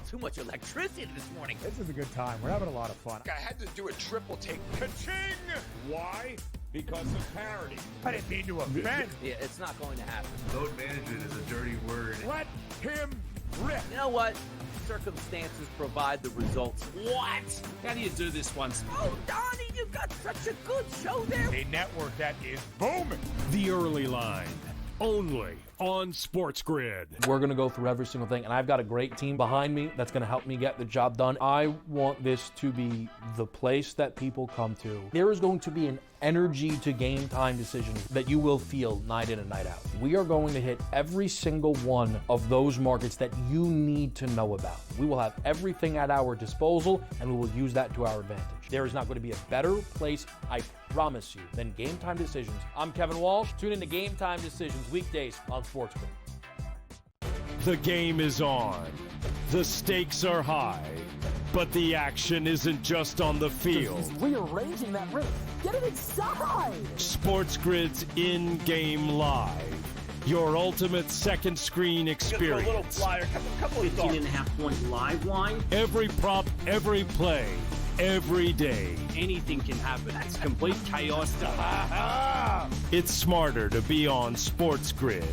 too much electricity this morning. This is a good time. We're having a lot of fun. I had to do a triple take. Ka-ching! Why? Because of parity. I didn't mean to offend. Yeah, it's not going to happen. Load management is a dirty word. Let him rip. You know what? Circumstances provide the results. What? How do you do this once? Oh, Donnie, you got such a good show there. A network that is booming. The Early Line, only on SportsGrid. We're going to go through every single thing, and I've got a great team behind me that's going to help me get the job done. I want this to be the place that people come to. There is going to be an energy to game time decisions that you will feel night in and night out. We are going to hit every single one of those markets that you need to know about. We will have everything at our disposal, and we will use that to our advantage. There is not going to be a better place, I promise you, than Game Time Decisions. I'm Kevin Walsh. Tune in to Game Time Decisions weekdays on SportsGrid. The game is on. The stakes are high. But the action isn't just on the field. He's rearranging that rim. Get it inside! SportsGrid's in-game live. Your ultimate second screen experience. A little flyer, couple of 15.5-point live line. Every prop, every play, every day. Anything can happen. It's complete chaos. It's smarter to be on SportsGrid.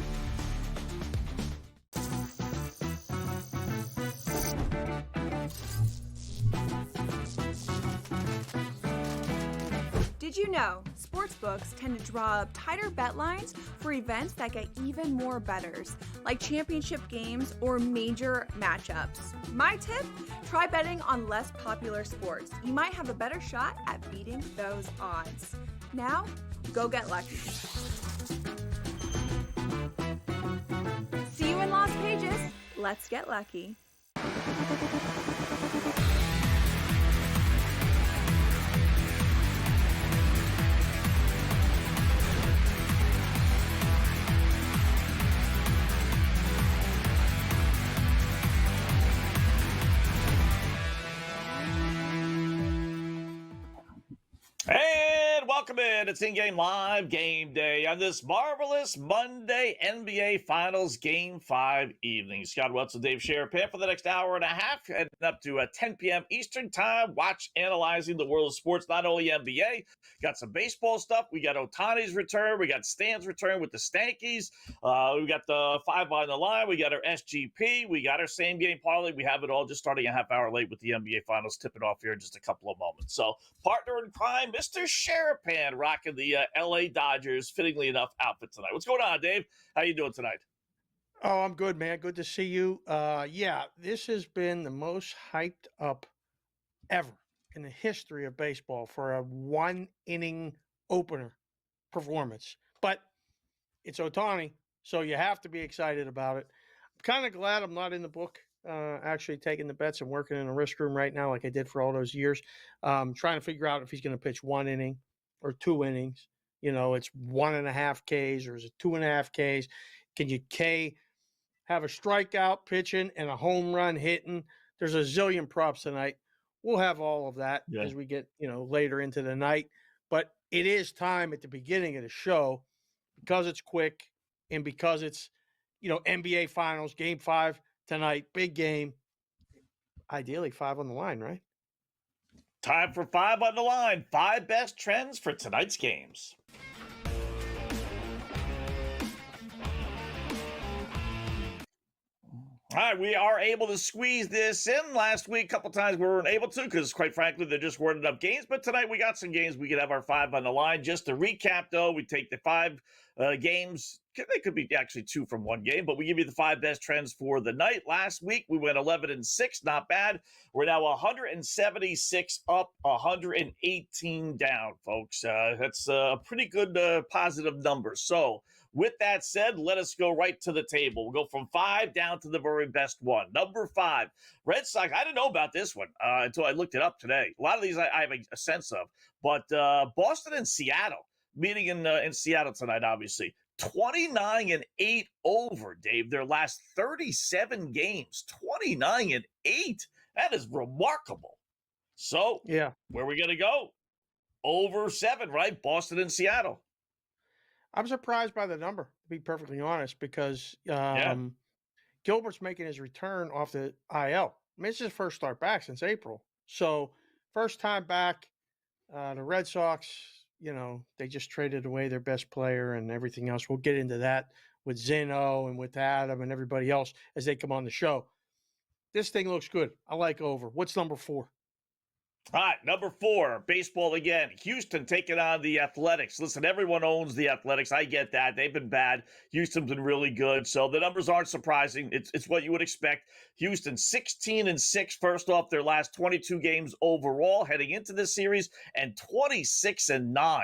Did you know sportsbooks tend to draw up tighter bet lines for events that get even more bettors, like championship games or major matchups? My tip, try betting on less popular sports. You might have a better shot at beating those odds. Now, go get lucky. See you in Las Pages. Let's get lucky. And welcome in. It's in-game live game day on this marvelous Monday NBA Finals Game 5 evening. Scott Wetzel, Dave Sharapan for the next hour and a half, heading up to 10 p.m. Eastern time. Watch analyzing the world of sports, not only NBA. Got some baseball stuff. We got Ohtani's return. We got Stan's return with the Stankies. We got the 5 on the line. We got our SGP. We got our same game parlay. We have it all just starting a half hour late with the NBA Finals tipping off here in just a couple of moments. So, partner in crime, Mr. Sharapan, rocking the LA Dodgers, fittingly enough, outfit tonight. What's going on, Dave? How you doing tonight? Oh, I'm good, man. Good to see you. Yeah, this has been the most hyped up ever in the history of baseball for a one-inning opener performance. But it's Ohtani, so you have to be excited about it. I'm kind of glad I'm not in the book, actually taking the bets and working in a risk room right now like I did for all those years, trying to figure out if he's going to pitch 1 inning or 2 innings. You know, it's 1.5 Ks or is it 2.5 Ks? Can you have a strikeout pitching and a home run hitting? There's a zillion props tonight. We'll have all of that as we get, later into the night. But it is time at the beginning of the show, because it's quick and because it's, NBA Finals, Game 5 tonight, big game. Ideally 5 on the line, right? Time for 5 on the line. 5 best trends for tonight's games. All right, we are able to squeeze this in. Last week, a couple times we weren't able to because, quite frankly, there just weren't enough games. But tonight we got some games. We could have our 5 on the line. Just to recap, though, we take the 5 games. They could be actually 2 from 1 game, but we give you the 5 best trends for the night. Last week, we went 11-6. Not bad. We're now 176 up, 118 down, folks. That's a pretty good positive number. So, with that said, let us go right to the table. We'll go from 5 down to the very best one. Number 5, Red Sox. I didn't know about this one until I looked it up today. A lot of these I have a sense of. But Boston and Seattle, meeting in Seattle tonight, obviously. 29-8 over, Dave. Their last 37 games, 29-8. That is remarkable. So, where are we going to go? Over 7, right? Boston and Seattle. I'm surprised by the number, to be perfectly honest, because Gilbert's making his return off the IL. I mean, it's his first start back since April. So, first time back. The Red Sox, they just traded away their best player and everything else. We'll get into that with Zeno and with Adam and everybody else as they come on the show. This thing looks good. I like over. What's number 4? All right, number 4, baseball again. Houston taking on the Athletics. Listen, everyone owns the Athletics. I get that. They've been bad. Houston's been really good. So the numbers aren't surprising. It's what you would expect. Houston 16-6 first off their last 22 games overall heading into this series, and 26-9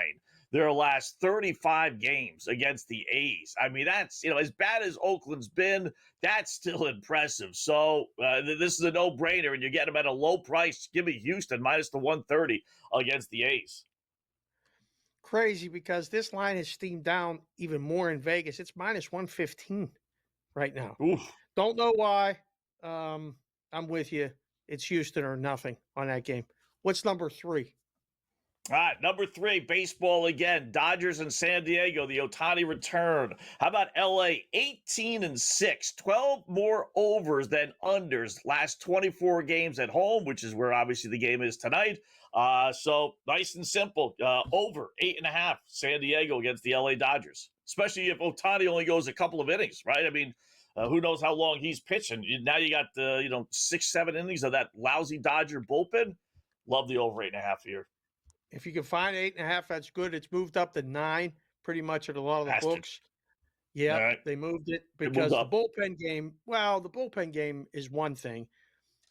their last 35 games against the A's. I mean, that's, as bad as Oakland's been, that's still impressive. So this is a no-brainer, and you get them at a low price. Give me Houston minus the 130 against the A's. Crazy, because this line has steamed down even more in Vegas. It's minus 115 right now. Oof. Don't know why. I'm with you. It's Houston or nothing on that game. What's number 3? All right, number 3, baseball again. Dodgers and San Diego, the Ohtani return. How about LA? 18-6, 12 more overs than unders. Last 24 games at home, which is where obviously the game is tonight. So nice and simple. Over 8.5, San Diego against the LA Dodgers. Especially if Ohtani only goes a couple of innings, right? I mean, who knows how long he's pitching. Now you got 6-7 innings of that lousy Dodger bullpen. Love the over 8.5 here. If you can find 8.5, that's good. It's moved up to 9 pretty much at a lot of the books. Yeah, right. They moved it because the bullpen game is one thing.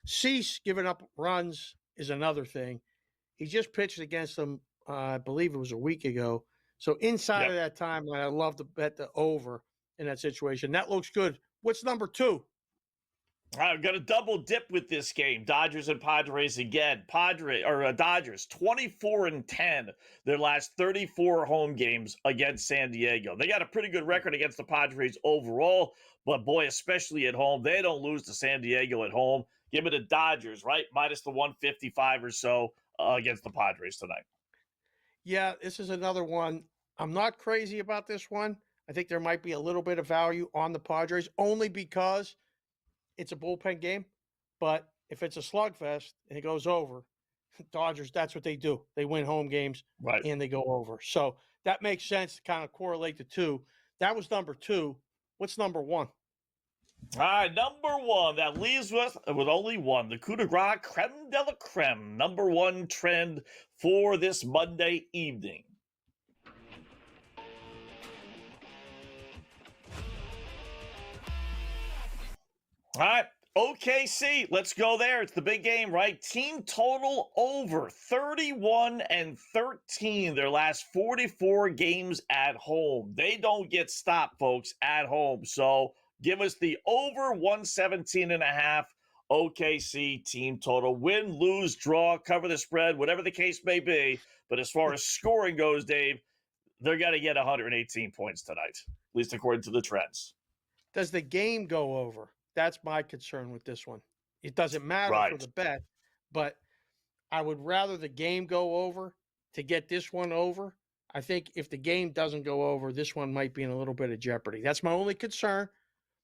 Cease giving up runs is another thing. He just pitched against them, I believe it was a week ago. So inside of that time, I'd love to bet the over in that situation. That looks good. What's number 2? I'm going to double dip with this game. Dodgers and Padres again. Dodgers 24-10 their last 34 home games against San Diego. They got a pretty good record against the Padres overall, but boy, especially at home, they don't lose to San Diego at home. Give me the Dodgers, right? Minus the 155 or so against the Padres tonight. Yeah, this is another one. I'm not crazy about this one. I think there might be a little bit of value on the Padres only because it's a bullpen game, but if it's a slugfest and it goes over, Dodgers, that's what they do. They win home games and they go over. So that makes sense to kind of correlate the two. That was number 2. What's number 1? All right, number 1. That leaves us with only one. The coup de grace, creme de la creme. Number 1 trend for this Monday evening. All right, OKC, let's go there. It's the big game, right? Team total over 31-13 their last 44 games at home. They don't get stopped, folks, at home. So give us the over 117.5 OKC team total. Win, lose, draw, cover the spread, whatever the case may be. But as far as scoring goes, Dave, they're going to get 118 points tonight, at least according to the trends. Does the game go over? That's my concern with this one. It doesn't matter for the bet, but I would rather the game go over to get this one over. I think if the game doesn't go over, this one might be in a little bit of jeopardy. That's my only concern,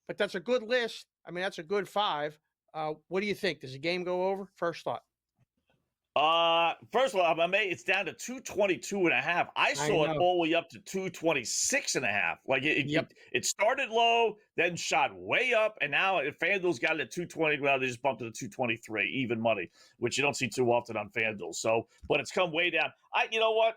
but that's a good list. I mean, that's a good 5. What do you think? Does the game go over? First thought. First of all, it's down to 222.5. I saw it all the way up to 226.5. Like it started low, then shot way up, and now if FanDuel's got it at 220, well, they just bumped it to 223, even money, which you don't see too often on FanDuel. So, but it's come way down. You know what?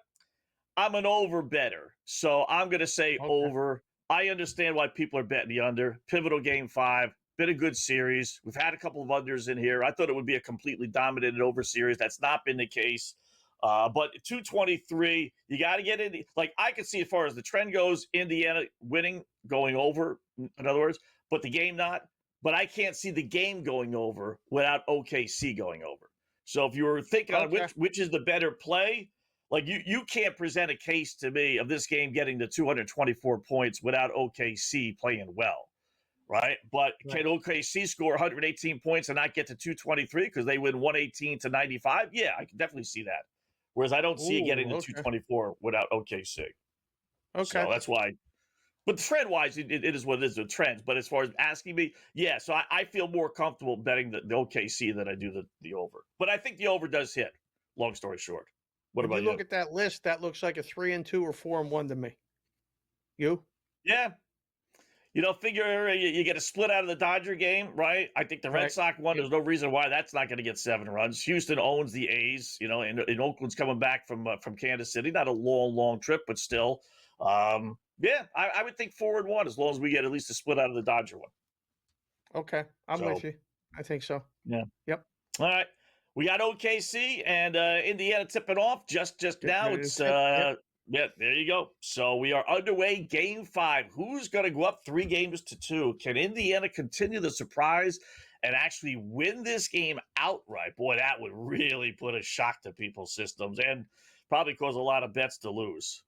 I'm an over better, so I'm gonna say over. I understand why people are betting the under. Pivotal game 5. Been a good series. We've had a couple of unders in here. I thought it would be a completely dominated over series. That's not been the case. But 223, you got to get in. I could see as far as the trend goes, Indiana winning, going over, in other words, but the game not. But I can't see the game going over without OKC going over. So if you were thinking on which is the better play, you can't present a case to me of this game getting to 224 points without OKC playing well. Right, but can OKC score 118 points and not get to 223 because they win 118-95? Yeah, I can definitely see that. Whereas I don't see it getting to 224 without OKC. Okay, so that's why But trend-wise, it is what it is, the trends. But as far as asking me, yeah, so I feel more comfortable betting the OKC than I do the over. But I think the over does hit, long story short. What When about you look you? at that list, that looks like a 3-2 or 4-1 to me. You? Yeah. Figure you get a split out of the Dodger game, right? I think the Red Right. Sox won. There's no reason why that's not going to get 7 runs. Houston owns the A's, and Oakland's coming back from Kansas City. Not a long trip, but still. Yeah, I would think 4-1 as long as we get at least a split out of the Dodger one. Okay. I'm So- with you. I think so. Yeah. Yep. All right. We got OKC and Indiana tipping off just now. ready to It's tip. Yep. yeah, there you go. So we are underway. Game 5. Who's going to go up 3-2? Can Indiana continue the surprise and actually win this game outright? Boy, that would really put a shock to people's systems and probably cause a lot of bets to lose.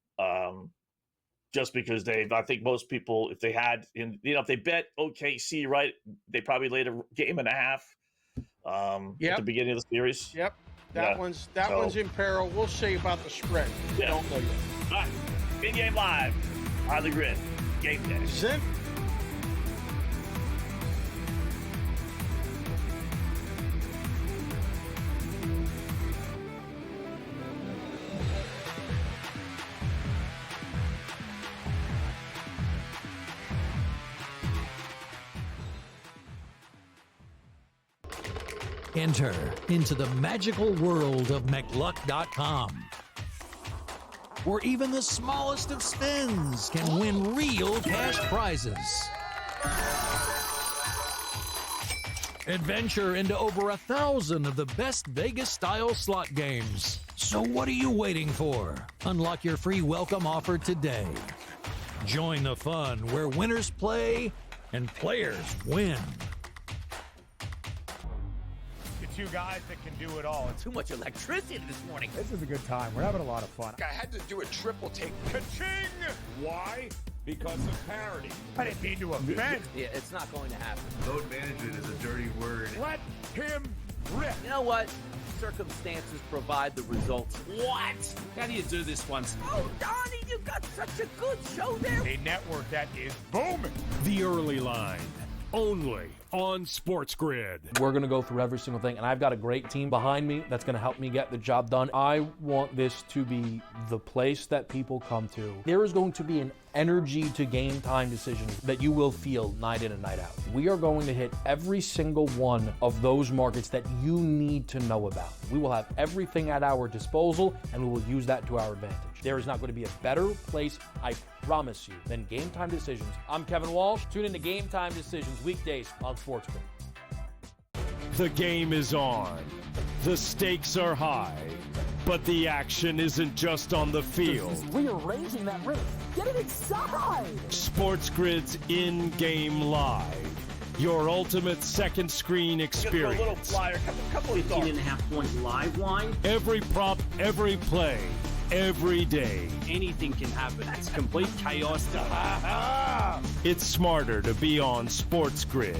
Just because I think most people, if they had, if they bet OKC right, they probably laid a game and a half at Yep. the beginning of the series. Yep. That Yeah. one's in peril. We'll see about the spread. Yeah. Don't know yet. All right. In-game live on the grid. Game day. Zip. Enter into the magical world of McLuck.com, where even the smallest of spins can win real cash prizes. Adventure into over 1,000 of the best Vegas-style slot games. So what are you waiting for? Unlock your free welcome offer today. Join the fun where winners play and players win. The two guys that can do it all. Too much electricity this morning. This is a good time. We're having a lot of fun. I had to do a triple take. Ka-ching! Why? Because of parity. I didn't mean to offend. Yeah, it's not going to happen. Load management is a dirty word. Let him rip. You know what? Circumstances provide the results. What? How do you do this one? Oh, Donnie, you got such a good show there. A network that is booming. The early line, only on SportsGrid. We're going to go through every single thing, and I've got a great team behind me that's going to help me get the job done. I want this to be the place that people come to. There is going to be an energy to game time decisions that you will feel night in and night out. We are going to hit every single one of those markets that you need to know about. We will have everything at our disposal, and we will use that to our advantage. There is not going to be a better place, I promise you, than Game Time Decisions. I'm Kevin Walsh. Tune in to Game Time Decisions weekdays on SportsGrid. The game is on. The stakes are high. But the action isn't just on the field. Rearranging that roof. Get it inside! SportsGrid's in-game live. Your ultimate second screen Just a little experience. flyer, couple of thoughts. 15.5-point live line. Every prop, every play, every day. Anything can happen. That's complete chaos. It's smarter to be on SportsGrid.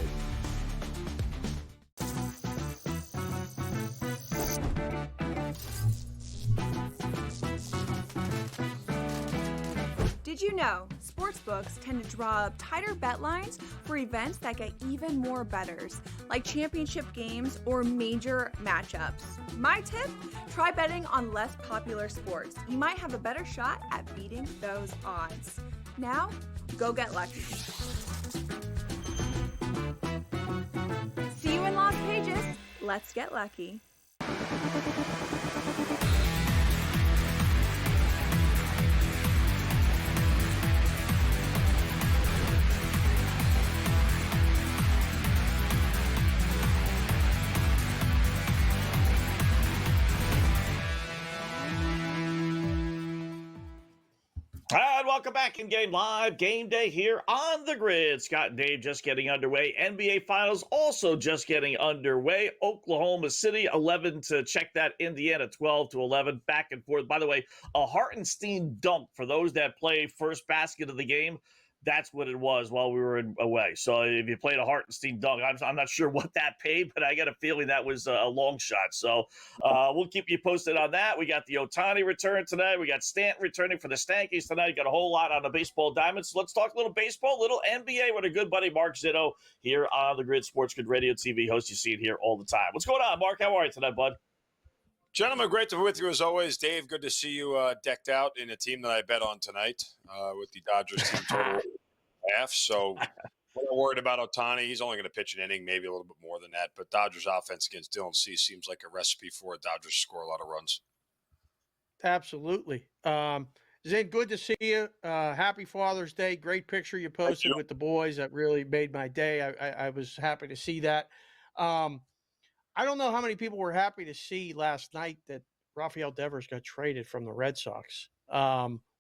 Did you know sportsbooks tend to draw up tighter bet lines for events that get even more bettors, like championship games or major matchups? My tip, try betting on less popular sports. You might have a better shot at beating those odds. Now, go get lucky. See you in Lost Pages. Let's get lucky. And welcome back in game live, game day here on the grid. Scott and Dave just getting underway. NBA Finals also just getting underway. Oklahoma City 11 to check that. Indiana 12-11, back and forth. By the way, a Hartenstein dunk for those that play first basket of the game. That's what it was while we were away. So if you played a Hartenstein dunk, I'm not sure what that paid, but I got a feeling that was a long shot. So we'll keep you posted on that. We got the Ohtani return tonight. We got Stanton returning for the Stankies tonight. Got a whole lot on the baseball diamonds. So let's talk a little baseball, a little NBA with a good buddy, Mark Zitto, here on the Grid SportsGrid Radio TV host. You see it here all the time. What's going on, Mark? How are you tonight, bud? Gentlemen, great to be with you as always. Dave, good to see you decked out in a team that I bet on tonight with the Dodgers team total half. So we're not worried about Ohtani. He's only going to pitch an inning, maybe a little bit more than that. But Dodgers offense against Dylan Cease seems like a recipe for a Dodgers to score a lot of runs. Absolutely. Zin, good to see you. Happy Father's Day. Great picture you posted with the boys. That really made my day. I was happy to see that. I don't know how many people were happy to see last night that Rafael Devers got traded from the Red Sox.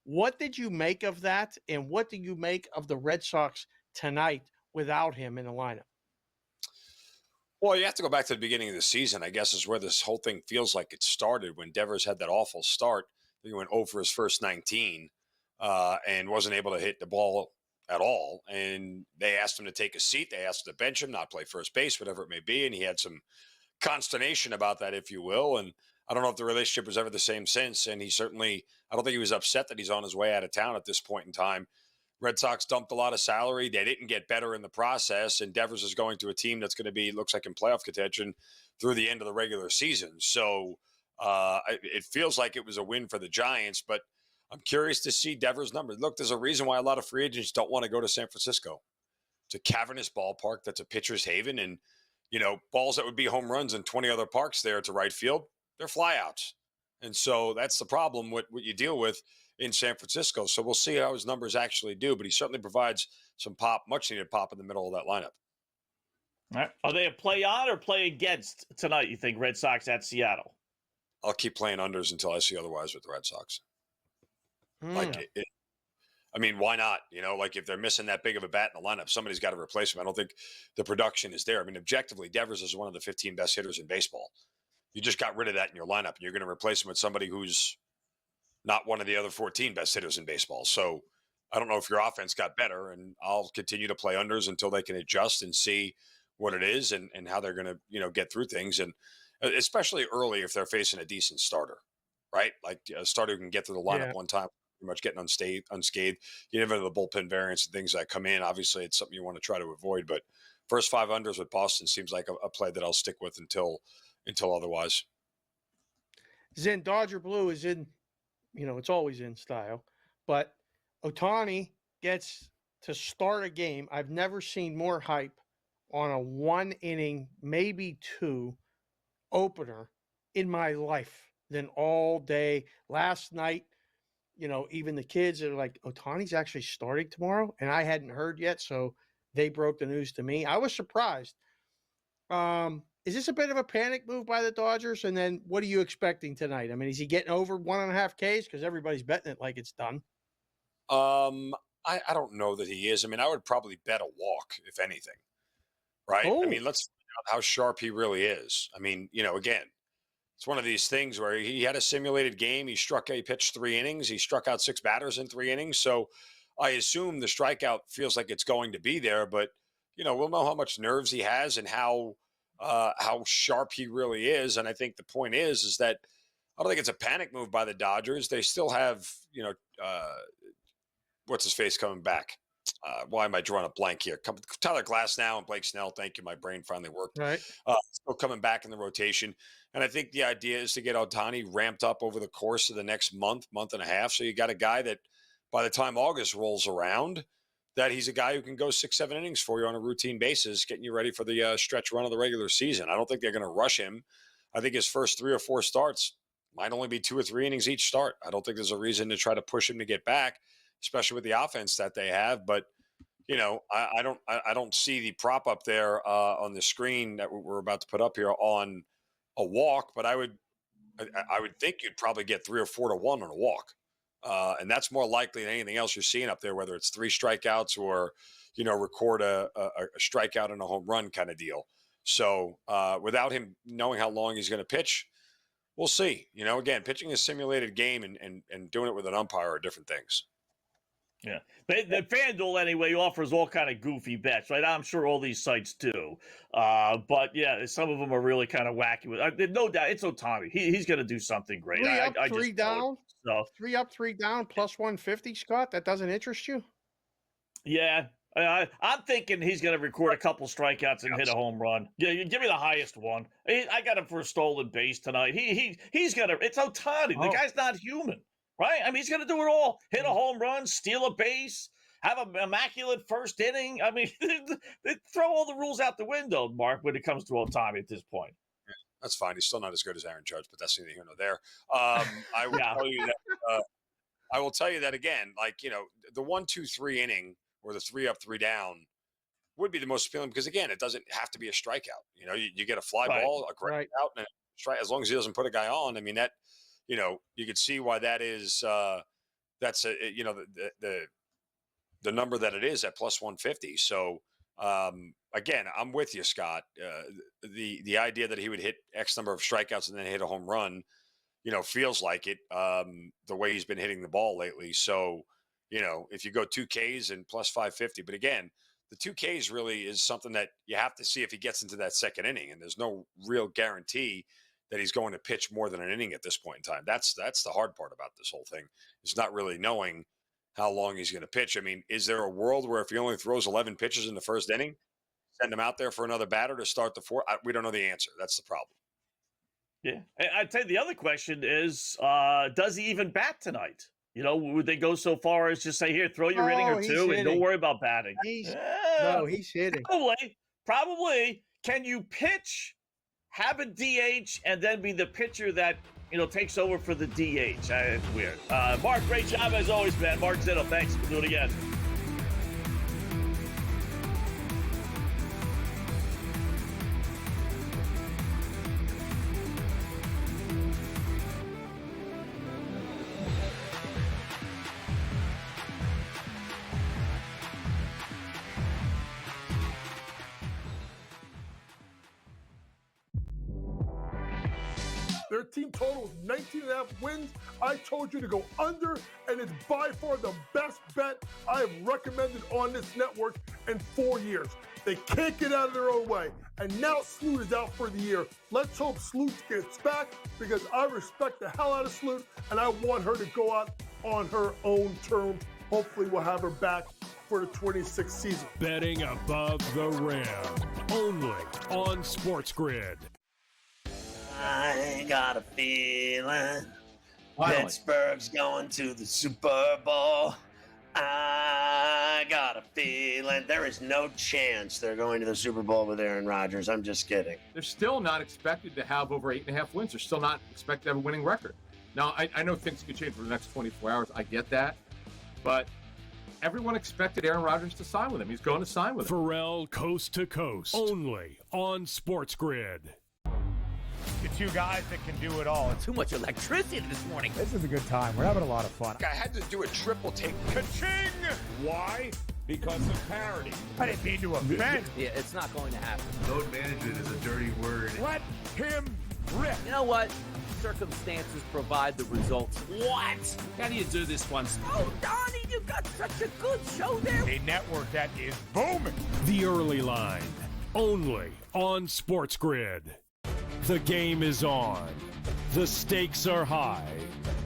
What did you make of that? And what do you make of the Red Sox tonight without him in the lineup? Well, you have to go back to the beginning of the season, I guess, is where this whole thing feels like it started when Devers had that awful start. He went 0 for his first 19 and wasn't able to hit the ball at all. And they asked him to take a seat. They asked him to bench him, not play first base, whatever it may be. And he had some consternation about that, if you will. And I don't know if the relationship was ever the same since. And he certainly, I don't think he was upset that he's on his way out of town at this point in time. Red Sox dumped a lot of salary. They didn't get better in the process. And Devers is going to a team that's going to be, looks like in playoff contention through the end of the regular season. So it feels like it was a win for the Giants, but I'm curious to see Devers' numbers. Look, there's a reason why a lot of free agents don't want to go to San Francisco. It's a cavernous ballpark that's a pitcher's haven. And you know, balls that would be home runs in 20 other parks there to right field, they're flyouts. And so that's the problem with what you deal with in San Francisco. So we'll see how his numbers actually do, but he certainly provides some pop, much needed pop in the middle of that lineup. All right. Are they a play on or play against tonight, you think, Red Sox at Seattle? I'll keep playing unders until I see otherwise with the Red Sox. I mean, why not? You know, like if they're missing that big of a bat in the lineup, somebody's got to replace him. I don't think the production is there. I mean, objectively, Devers is one of the 15 best hitters in baseball. You just got rid of that in your lineup, and you're going to replace him with somebody who's not one of the other 14 best hitters in baseball. So I don't know if your offense got better, and I'll continue to play unders until they can adjust and see what it is and how they're going to, you know, get through things. And especially early if they're facing a decent starter, right? Like a starter who can get through the lineup one time, pretty much getting unscathed. You never know the bullpen variants and things that come in. Obviously, it's something you want to try to avoid. But first 5 unders with Boston seems like a play that I'll stick with until otherwise. Zen, Dodger Blue is in, you know, it's always in style. But Ohtani gets to start a game. I've never seen more hype on a 1 inning, maybe 2 opener in my life than all day. Last night, you know, even the kids are like, Ohtani's actually starting tomorrow. And I hadn't heard yet. So they broke the news to me. I was surprised. Is this a bit of a panic move by the Dodgers? And then what are you expecting tonight? I mean, is he getting over 1.5 Ks? Because everybody's betting it like it's done. I don't know that he is. I mean, I would probably bet a walk, if anything. Right? Oh. I mean, let's find out how sharp he really is. I mean, you know, again, it's one of these things where he had a simulated game. He pitched 3 innings. He struck out 6 batters in 3 innings. So I assume the strikeout feels like it's going to be there, but you know, we'll know how much nerves he has and how sharp he really is. And I think the point is that I don't think it's a panic move by the Dodgers. They still have, you know, what's his face coming back? Why am I drawing a blank here? Tyler Glasnow and Blake Snell. Thank you. My brain finally worked. Right. Still coming back in the rotation. And I think the idea is to get Ohtani ramped up over the course of the next month and a half. So you got a guy that by the time August rolls around, that he's a guy who can go 6-7 innings for you on a routine basis, getting you ready for the stretch run of the regular season. I don't think they're going to rush him. I think his first 3 or 4 starts might only be 2 or 3 innings each start. I don't think there's a reason to try to push him to get back, especially with the offense that they have. But you know, I don't see the prop up there on the screen that we're about to put up here on a walk. But I would think you'd probably get 3 or 4 to 1 on a walk, and that's more likely than anything else you're seeing up there. Whether it's 3 strikeouts or you know record a strikeout and a home run kind of deal. So without him knowing how long he's going to pitch, we'll see. You know, again, pitching a simulated game and doing it with an umpire are different things. Yeah, the FanDuel anyway offers all kind of goofy bets, right? I'm sure all these sites do, but yeah, some of them are really kind of wacky. No doubt, it's Otani. He's going to do something great. Three up, I three just know it. down. So 3 up, 3 down, plus 150. Scott, that doesn't interest you? yeah, I'm thinking he's going to record a couple strikeouts and hit a home run. Yeah, you give me the highest one. I got him for a stolen base tonight. He's going to. It's Otani. The guy's not human. Right? I mean, he's going to do it all. Hit a home run, steal a base, have an immaculate first inning. I mean, they throw all the rules out the window, Mark, when it comes to Otani at this point. Yeah, that's fine. He's still not as good as Aaron Judge, but that's neither here nor there. I will tell you that. I will tell you that again. Like, you know, the 1-2-3 inning or the 3 up, 3 down would be the most appealing because again, it doesn't have to be a strikeout. You know, you get a fly ball, a great out, and a strike. As long as he doesn't put a guy on. I mean that. You know, you could see why that is. That's you know the number that it is at plus 150. So again, I'm with you, Scott. The idea that he would hit X number of strikeouts and then hit a home run, you know, feels like it. The way he's been hitting the ball lately. So you know, if you go 2 Ks and plus 550, but again, the 2 Ks really is something that you have to see if he gets into that second inning, and there's no real guarantee that he's going to pitch more than an inning at this point in time. That's the hard part about this whole thing. It's not really knowing how long he's going to pitch. I mean, is there a world where if he only throws 11 pitches in the first inning, send him out there for another batter to start the fourth? We don't know the answer. That's the problem. Yeah. I'd say the other question is, does he even bat tonight? You know, would they go so far as just say, here, throw your inning or two and don't worry about batting? No, he's hitting. Probably. Can you pitch, have a DH, and then be the pitcher that, you know, takes over for the DH? It's weird. Mark, great job as always, man. Mark Zitto, thanks for doing it again. Their team total is 19.5 wins. I told you to go under, and it's by far the best bet I have recommended on this network in 4 years. They can't get out of their own way. And now Sloot is out for the year. Let's hope Sloot gets back because I respect the hell out of Sloot, and I want her to go out on her own terms. Hopefully we'll have her back for the 26th season. Betting above the rim. Only on SportsGrid. I got a feeling Pittsburgh's going to the Super Bowl. I got a feeling there is no chance they're going to the Super Bowl with Aaron Rodgers. I'm just kidding. They're still not expected to have over 8.5 wins. They're still not expected to have a winning record. Now, I know things could change for the next 24 hours. I get that. But everyone expected Aaron Rodgers to sign with him. He's going to sign with him. Pharrell Coast to Coast. Only on SportsGrid. The two guys that can do it all. Too much electricity this morning. This is a good time. We're having a lot of fun. I had to do a triple take. Ka-ching! Why? Because of parity. I didn't mean to offend. Yeah, it's not going to happen. Load management is a dirty word. Let him rip. You know what? Circumstances provide the results. What? How do you do this once? Oh, Donnie, you got such a good show there. A network that is booming. The Early Line. Only on SportsGrid. The game is on. The stakes are high.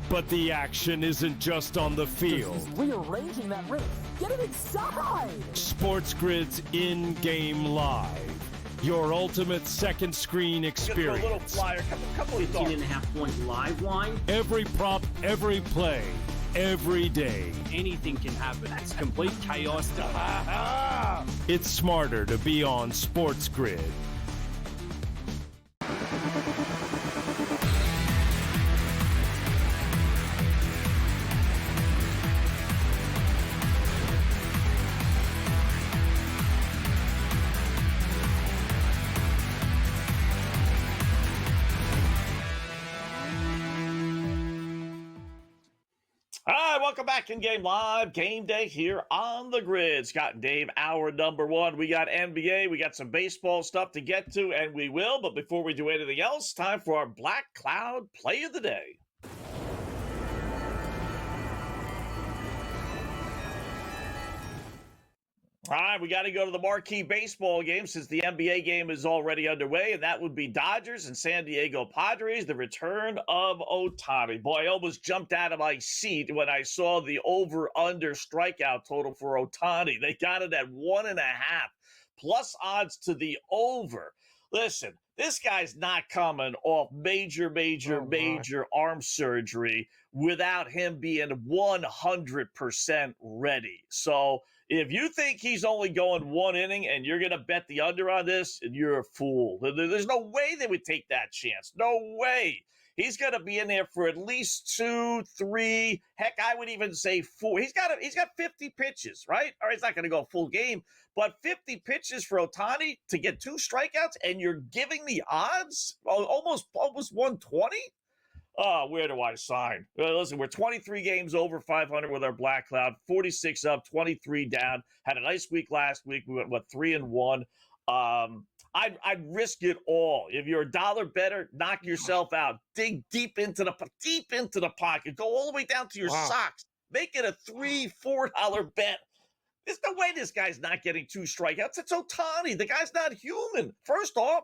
But the action isn't just on the field. He's rearranging that rim. Get it inside! SportsGrid's in-game live. Your ultimate second screen experience. Just a little flyer, couple of 15.5-point live line. Every prop, every play, every day. Anything can happen. It's complete chaos. It's smarter to be on SportsGrid. Welcome back in Game Live, Game Day here on the grid. Scott and Dave, hour number one. We got NBA, we got some baseball stuff to get to, and we will. But before we do anything else, time for our Black Cloud Play of the Day. All right, we got to go to the marquee baseball game since the NBA game is already underway, and that would be Dodgers and San Diego Padres, the return of Ohtani. Boy, I almost jumped out of my seat when I saw the over-under strikeout total for Ohtani. They got it at 1.5, plus odds to the over. Listen, this guy's not coming off major arm surgery without him being 100% ready. So if you think he's only going one inning and you're going to bet the under on this, you're a fool. There's no way they would take that chance. No way. He's going to be in there for at least 2, 3, heck, I would even say 4. He's got 50 pitches, right? Or he's not going to go a full game, but 50 pitches for Ohtani to get 2 strikeouts, and you're giving the odds almost 120. Oh, where do I sign? Well, listen, we're 23 games over 500 with our Black Cloud, 46 up, 23 down. Had a nice week last week. We went 3-1. I'd risk it all. If you're a dollar better, knock yourself out. Dig deep into the pocket. Go all the way down to your socks. Make it a $3-4 bet. There's no way this guy's not getting 2 strikeouts. It's Ohtani. The guy's not human, first off.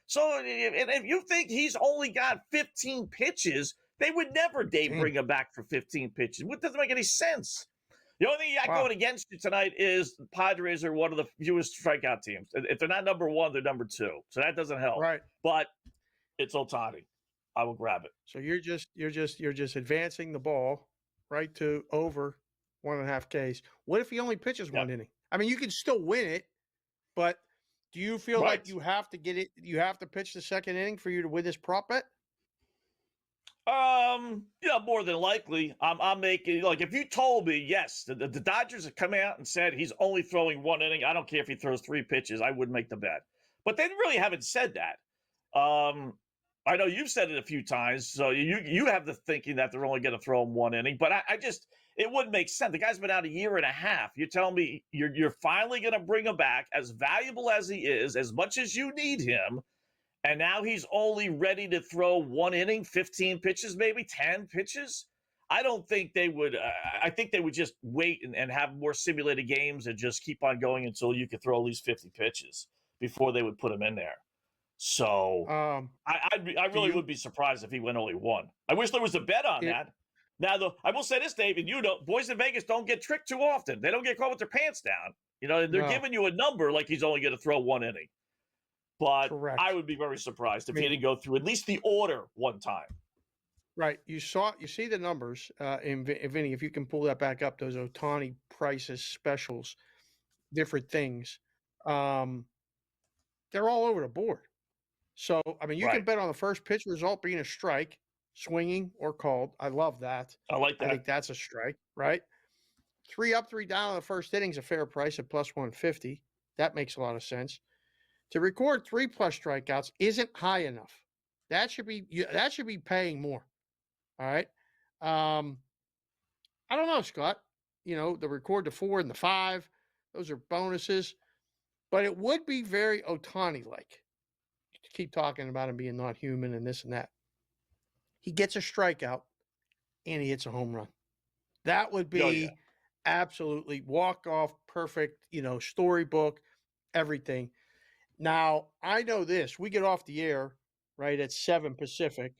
So if you think he's only got 15 pitches, they would never bring him back for 15 pitches. It doesn't make any sense. The only thing you got going against you tonight is the Padres are one of the fewest strikeout teams. If they're not number 1, they're number 2. So that doesn't help. Right. But it's Ohtani. I will grab it. So you're just advancing the ball right to over 1.5 Ks. What if he only pitches 1 inning? I mean, you can still win it, but do you feel like you have to get it? You have to pitch the second inning for you to win this prop bet? More than likely. I'm making, like, if you told me, yes, the Dodgers have come out and said he's only throwing 1 inning, I don't care if he throws 3 pitches, I wouldn't make the bet. But they really haven't said that. I know you've said it a few times, so you have the thinking that they're only going to throw him 1 inning, but I just, it wouldn't make sense. The guy's been out 1.5 years. You're telling me you're finally going to bring him back, as valuable as he is, as much as you need him, and now he's only ready to throw 1 inning, 15 pitches, maybe 10 pitches? I don't think they would. I think they would just wait and have more simulated games and just keep on going until you could throw at least 50 pitches before they would put him in there. So I really would be surprised if he went only 1. I wish there was a bet on that. Now, though, I will say this, Dave, and boys in Vegas don't get tricked too often. They don't get caught with their pants down. They're giving you a number like he's only going to throw 1 inning. But I would be very surprised if he didn't go through at least the order 1 time. Right. You see the numbers, Vinny, if you can pull that back up, those Ohtani prices, specials, different things. They're all over the board. So, I mean, you can bet on the first pitch result being a strike, swinging or called. I love that. I like that. I think that's a strike, right? 3 up, 3 down on the first inning is a fair price at plus 150. That makes a lot of sense. To record 3+ strikeouts isn't high enough. That should be paying more. All right. I don't know, Scott. The record the 4 and the 5, those are bonuses, but it would be very Ohtani-like. Keep talking about him being not human and this and that. He gets a strikeout and he hits a home run. That would be absolutely walk-off, perfect, storybook, everything. Now, I know this. We get off the air, right, at 7 Pacific.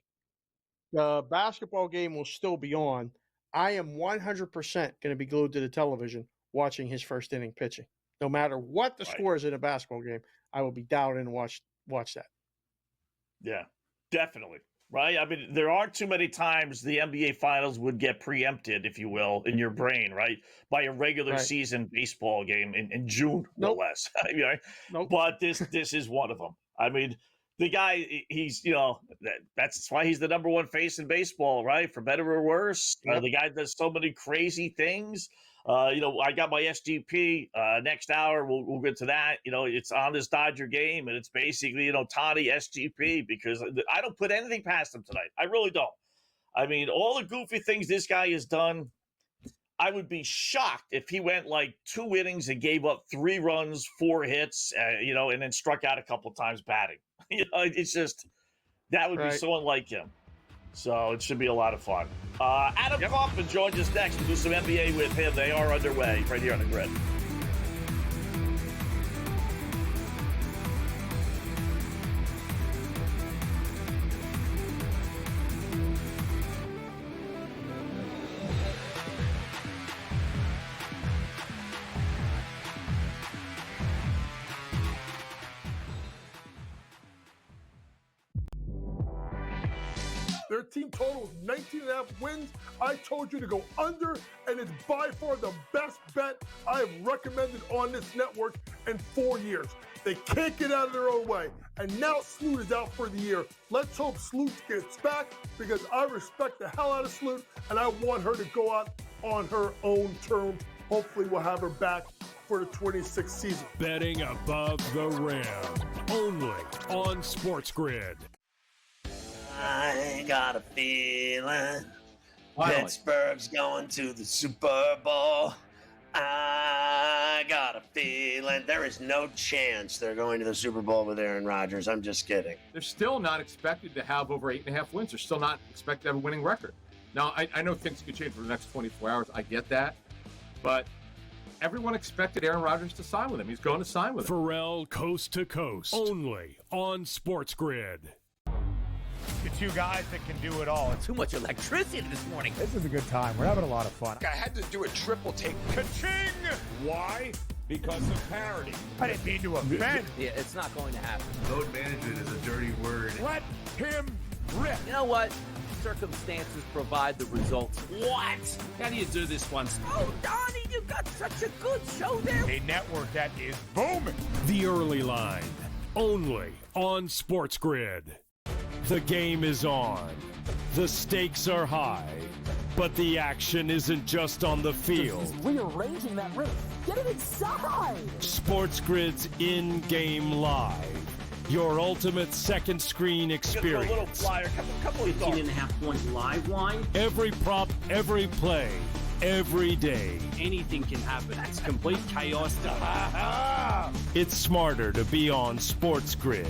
The basketball game will still be on. I am 100% going to be glued to the television watching his first inning pitching. No matter what the score is in a basketball game, I will be dialed in and watch that. Yeah, definitely. Right? I mean, there aren't too many times the NBA Finals would get preempted, if you will, in your brain, right, by a regular season baseball game in June, no less. But this is one of them. I mean, the guy, he's, that's why he's the number 1 face in baseball, right? For better or worse. The guy does so many crazy things. I got my SGP next hour. We'll get to that. It's on this Dodger game, and it's basically, Ohtani SGP, because I don't put anything past him tonight. I really don't. I mean, all the goofy things this guy has done, I would be shocked if he went like 2 innings and gave up 3 runs, 4 hits, and then struck out a couple times batting. It's just, that would be so unlike him. So it should be a lot of fun. Adam Kaufman joins us next. We'll do some NBA with him. They are underway right here on the Grid. Their team total is 19.5 wins. I told you to go under, and it's by far the best bet I have recommended on this network in 4 years. They can't get out of their own way. And now Sloot is out for the year. Let's hope Sloot gets back, because I respect the hell out of Sloot, and I want her to go out on her own terms. Hopefully we'll have her back for the 26th season. Betting above the rim. Only on SportsGrid. I got a feeling Finally. Pittsburgh's going to the Super Bowl. I got a feeling there is no chance they're going to the Super Bowl with Aaron Rodgers. I'm just kidding. They're still not expected to have over 8.5 wins. They're still not expected to have a winning record. Now, I know things could change for the next 24 hours. I get that. But everyone expected Aaron Rodgers to sign with him. He's going to sign with him. Pharrell Coast to Coast. Only on SportsGrid. The two guys that can do it all. Too much electricity this morning. This is a good time. We're having a lot of fun. I had to do a triple take. Ka-ching! Why? Because of parity. I didn't mean to offend. Yeah, it's not going to happen. Load management is a dirty word. Let him rip. You know what? Circumstances provide the results. What? How do you do this one? Oh, Donnie, you got such a good show there. A network that is booming. The Early Line. Only on SportsGrid. The game is on. The stakes are high. But the action isn't just on the field. He's rearranging that roof. Get it inside! SportsGrid's in-game live. Your ultimate second screen experience. A little flyer, couple of 15.5 point live line. Every prop, every play, every day. Anything can happen. That's complete chaos. It's smarter to be on SportsGrid.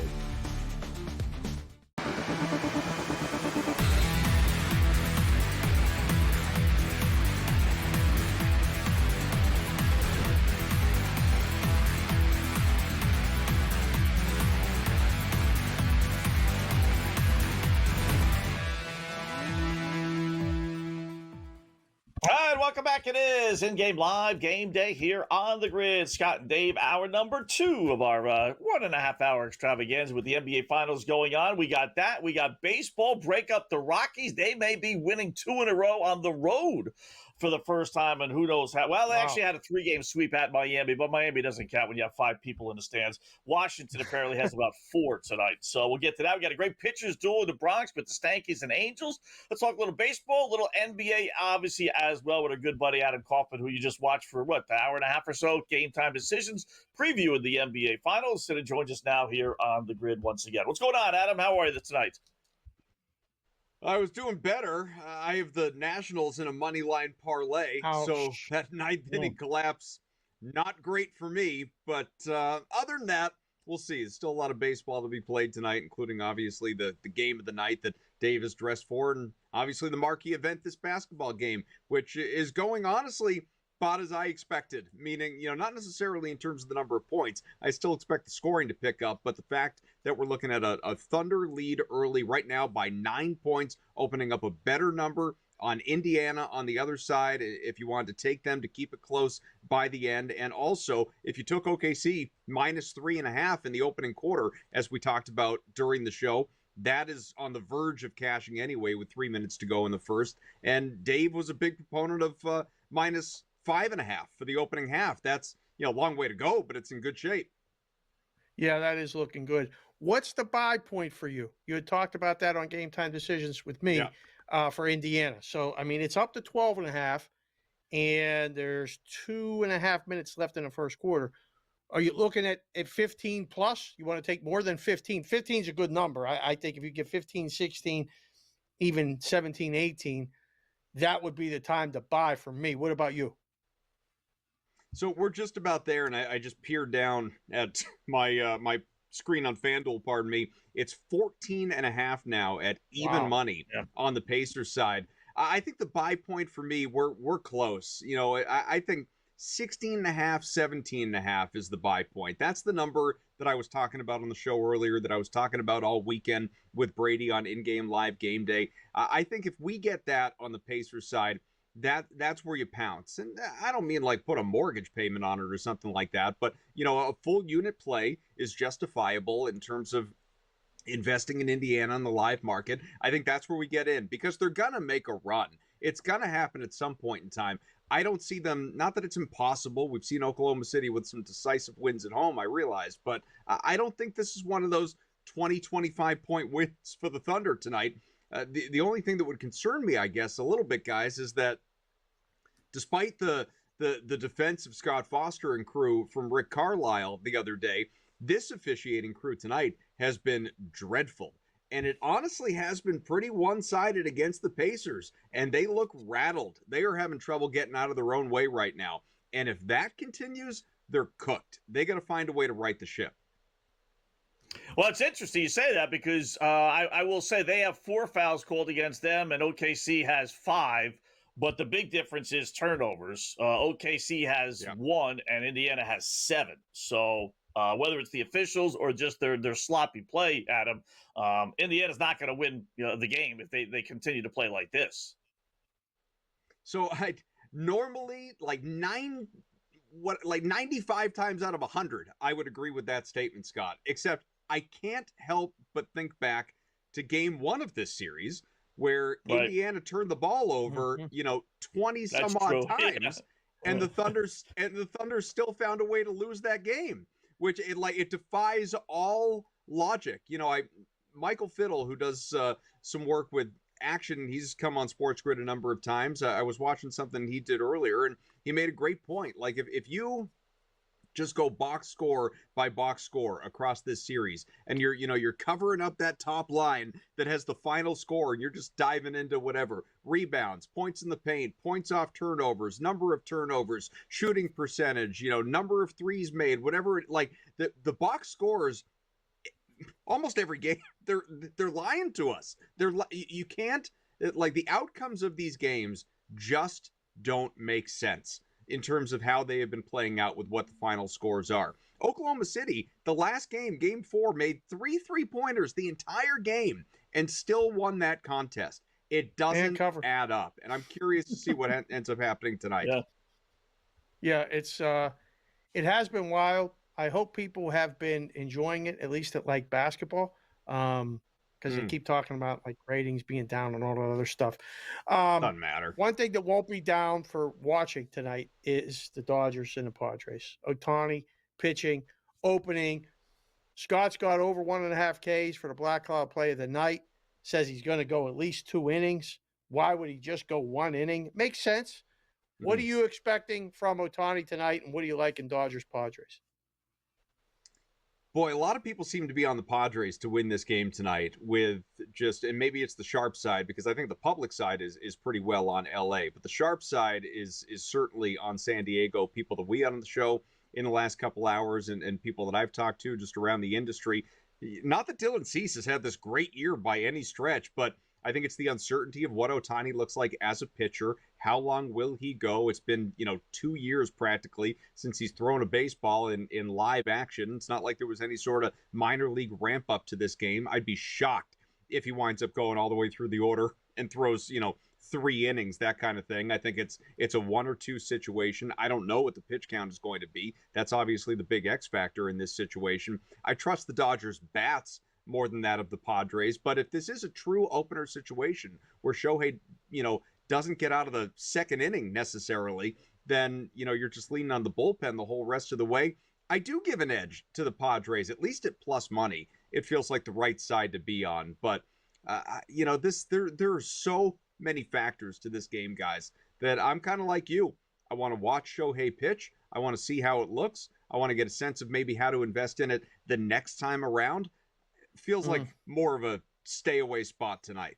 Welcome back. It is in-game live game day here on the grid. Scott and Dave, hour number 2 of our 1.5 hour extravaganza with the NBA Finals going on. We got that. We got baseball. Break up the Rockies. They may be winning 2 in a row on the road for the first time, and who knows how. Well, they actually had a 3-game sweep at Miami, but Miami doesn't count when you have 5 people in the stands. Washington apparently has about 4 tonight, so we'll get to that. We got a great pitchers duel in the Bronx with the Stankies and Angels. Let's talk a little baseball, a little NBA, obviously, as well, with a good buddy, Adam Kaufman, who you just watched for, an hour and a half or so, Game Time Decisions, previewing the NBA Finals, and joins us now here on the grid once again. What's going on, Adam? How are you tonight? I was doing better. I have the Nationals in a money line parlay, so that ninth inning collapse, not great for me. But other than that, we'll see. There's still a lot of baseball to be played tonight, including obviously the game of the night that Dave is dressed for, and obviously the marquee event, this basketball game, which is going honestly about as I expected, meaning, not necessarily in terms of the number of points. I still expect the scoring to pick up, but the fact that we're looking at a Thunder lead early right now by 9 points, opening up a better number on Indiana on the other side, if you wanted to take them to keep it close by the end. And also, if you took OKC minus 3.5 in the opening quarter, as we talked about during the show, that is on the verge of cashing anyway with 3 minutes to go in the first. And Dave was a big proponent of minus 5.5 for the opening half. That's, a long way to go, but it's in good shape. Yeah, that is looking good. What's the buy point for you? You had talked about that on Game Time Decisions with me for Indiana. So, it's up to 12.5, and there's 2.5 minutes left in the first quarter. Are you looking at 15 plus? You want to take more than 15? 15 is a good number. I think if you get 15, 16, even 17, 18, that would be the time to buy for me. What about you? So we're just about there, and I just peered down at my my screen on FanDuel, pardon me. It's 14.5 now at even money on the Pacers side. I think the buy point for me, we're close. I think 16.5, 17.5 is the buy point. That's the number that I was talking about on the show earlier, that I was talking about all weekend with Brady on In-Game Live Game Day. I think if we get that on the Pacers side, that's where you pounce. And I don't mean like put a mortgage payment on it or something like that, but a full unit play is justifiable in terms of investing in Indiana on the live market. I think that's where we get in because they're going to make a run. It's going to happen at some point in time. I don't see them, not that it's impossible. We've seen Oklahoma City with some decisive wins at home, I realize, but I don't think this is one of those 20, 25-point wins for the Thunder tonight. The only thing that would concern me, I guess, a little bit, guys, is that despite the defense of Scott Foster and crew from Rick Carlisle the other day, this officiating crew tonight has been dreadful. And it honestly has been pretty one-sided against the Pacers. And they look rattled. They are having trouble getting out of their own way right now. And if that continues, they're cooked. They got to find a way to right the ship. Well, it's interesting you say that because I will say they have 4 fouls called against them and OKC has 5. But the big difference is turnovers. OKC has 1 and Indiana has 7. So whether it's the officials or just their sloppy play, Adam, Indiana's not going to win the game if they continue to play like this. So I normally like 95 times out of 100, I would agree with that statement, Scott. Except I can't help but think back to game 1 of this series, where Indiana turned the ball over, 20 some odd times, and the Thunder still found a way to lose that game, which it defies all logic. Michael Fiddle, who does some work with action, he's come on SportsGrid a number of times. I was watching something he did earlier, and he made a great point. Like if you just go box score by box score across this series, and you're covering up that top line that has the final score, and you're just diving into whatever rebounds, points in the paint, points off turnovers, number of turnovers, shooting percentage, number of threes made, whatever. The box scores almost every game, they're lying to us. You can't, the outcomes of these games just don't make sense in terms of how they have been playing out with what the final scores are. Oklahoma City, the last game, game 4, made 3 3-pointers the entire game and still won that contest. It doesn't add up. And I'm curious to see what ends up happening tonight. Yeah, it has been wild. I hope people have been enjoying it, at least at like basketball, because they keep talking about like ratings being down and all that other stuff. Doesn't matter. One thing that won't be down for watching tonight is the Dodgers and the Padres. Ohtani pitching, opening. Scott's got over 1.5 Ks for the Black Cloud play of the night. Says he's going to go at least 2 innings. Why would he just go 1 inning? Makes sense. What are you expecting from Ohtani tonight, and what do you like in Dodgers Padres? Boy, a lot of people seem to be on the Padres to win this game tonight with and maybe it's the sharp side, because I think the public side is pretty well on LA, but the sharp side is certainly on San Diego. People that we had on the show in the last couple hours and people that I've talked to just around the industry. Not that Dylan Cease has had this great year by any stretch, but I think it's the uncertainty of what Ohtani looks like as a pitcher. How long will he go? It's been, 2 years practically since he's thrown a baseball in live action. It's not like there was any sort of minor league ramp up to this game. I'd be shocked if he winds up going all the way through the order and throws, 3 innings, that kind of thing. I think it's a 1 or 2 situation. I don't know what the pitch count is going to be. That's obviously the big X factor in this situation. I trust the Dodgers bats more than that of the Padres. But if this is a true opener situation where Shohei, doesn't get out of the second inning necessarily, then, you're just leaning on the bullpen the whole rest of the way. I do give an edge to the Padres, at least at plus money. It feels like the right side to be on. But, there are so many factors to this game, guys, that I'm kind of like you. I want to watch Shohei pitch. I want to see how it looks. I want to get a sense of maybe how to invest in it the next time around. Feels like more of a stay away spot tonight.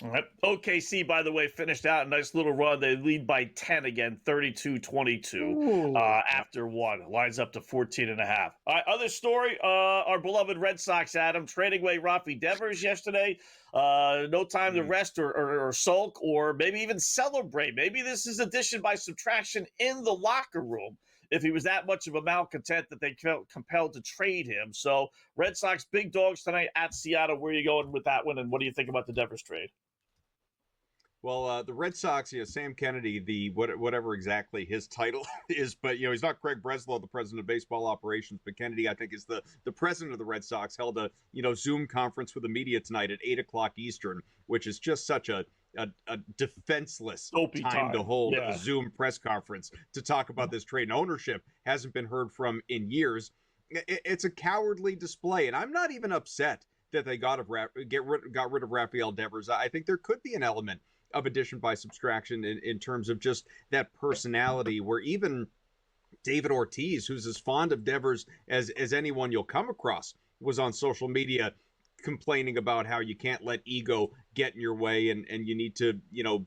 All right. OKC, by the way, finished out a nice little run. They lead by 10 again, 32-22 after 1. Lines up to 14.5. All right, other story, our beloved Red Sox, Adam, trading away Rafi Devers yesterday. No time to rest or sulk or maybe even celebrate. Maybe this is addition by subtraction in the locker room if he was that much of a malcontent that they felt compelled to trade him. So Red Sox big dogs tonight at Seattle. Where are you going with that one, and what do you think about the Devers trade? Well, the Red Sox, Sam Kennedy, whatever exactly his title is, but he's not Craig Breslow, the president of baseball operations, but Kennedy, I think, is the president of the Red Sox. Held a Zoom conference with the media tonight at 8:00 Eastern, which is just such a defenseless time to hold a Zoom press conference to talk about this trade. And ownership hasn't been heard from in years. It's a cowardly display, and I'm not even upset that they got rid of Rafael Devers. I think there could be an element of addition by subtraction in terms of just that personality, where even David Ortiz, who's as fond of Devers as anyone you'll come across, was on social media complaining about how you can't let ego get in your way and you need to,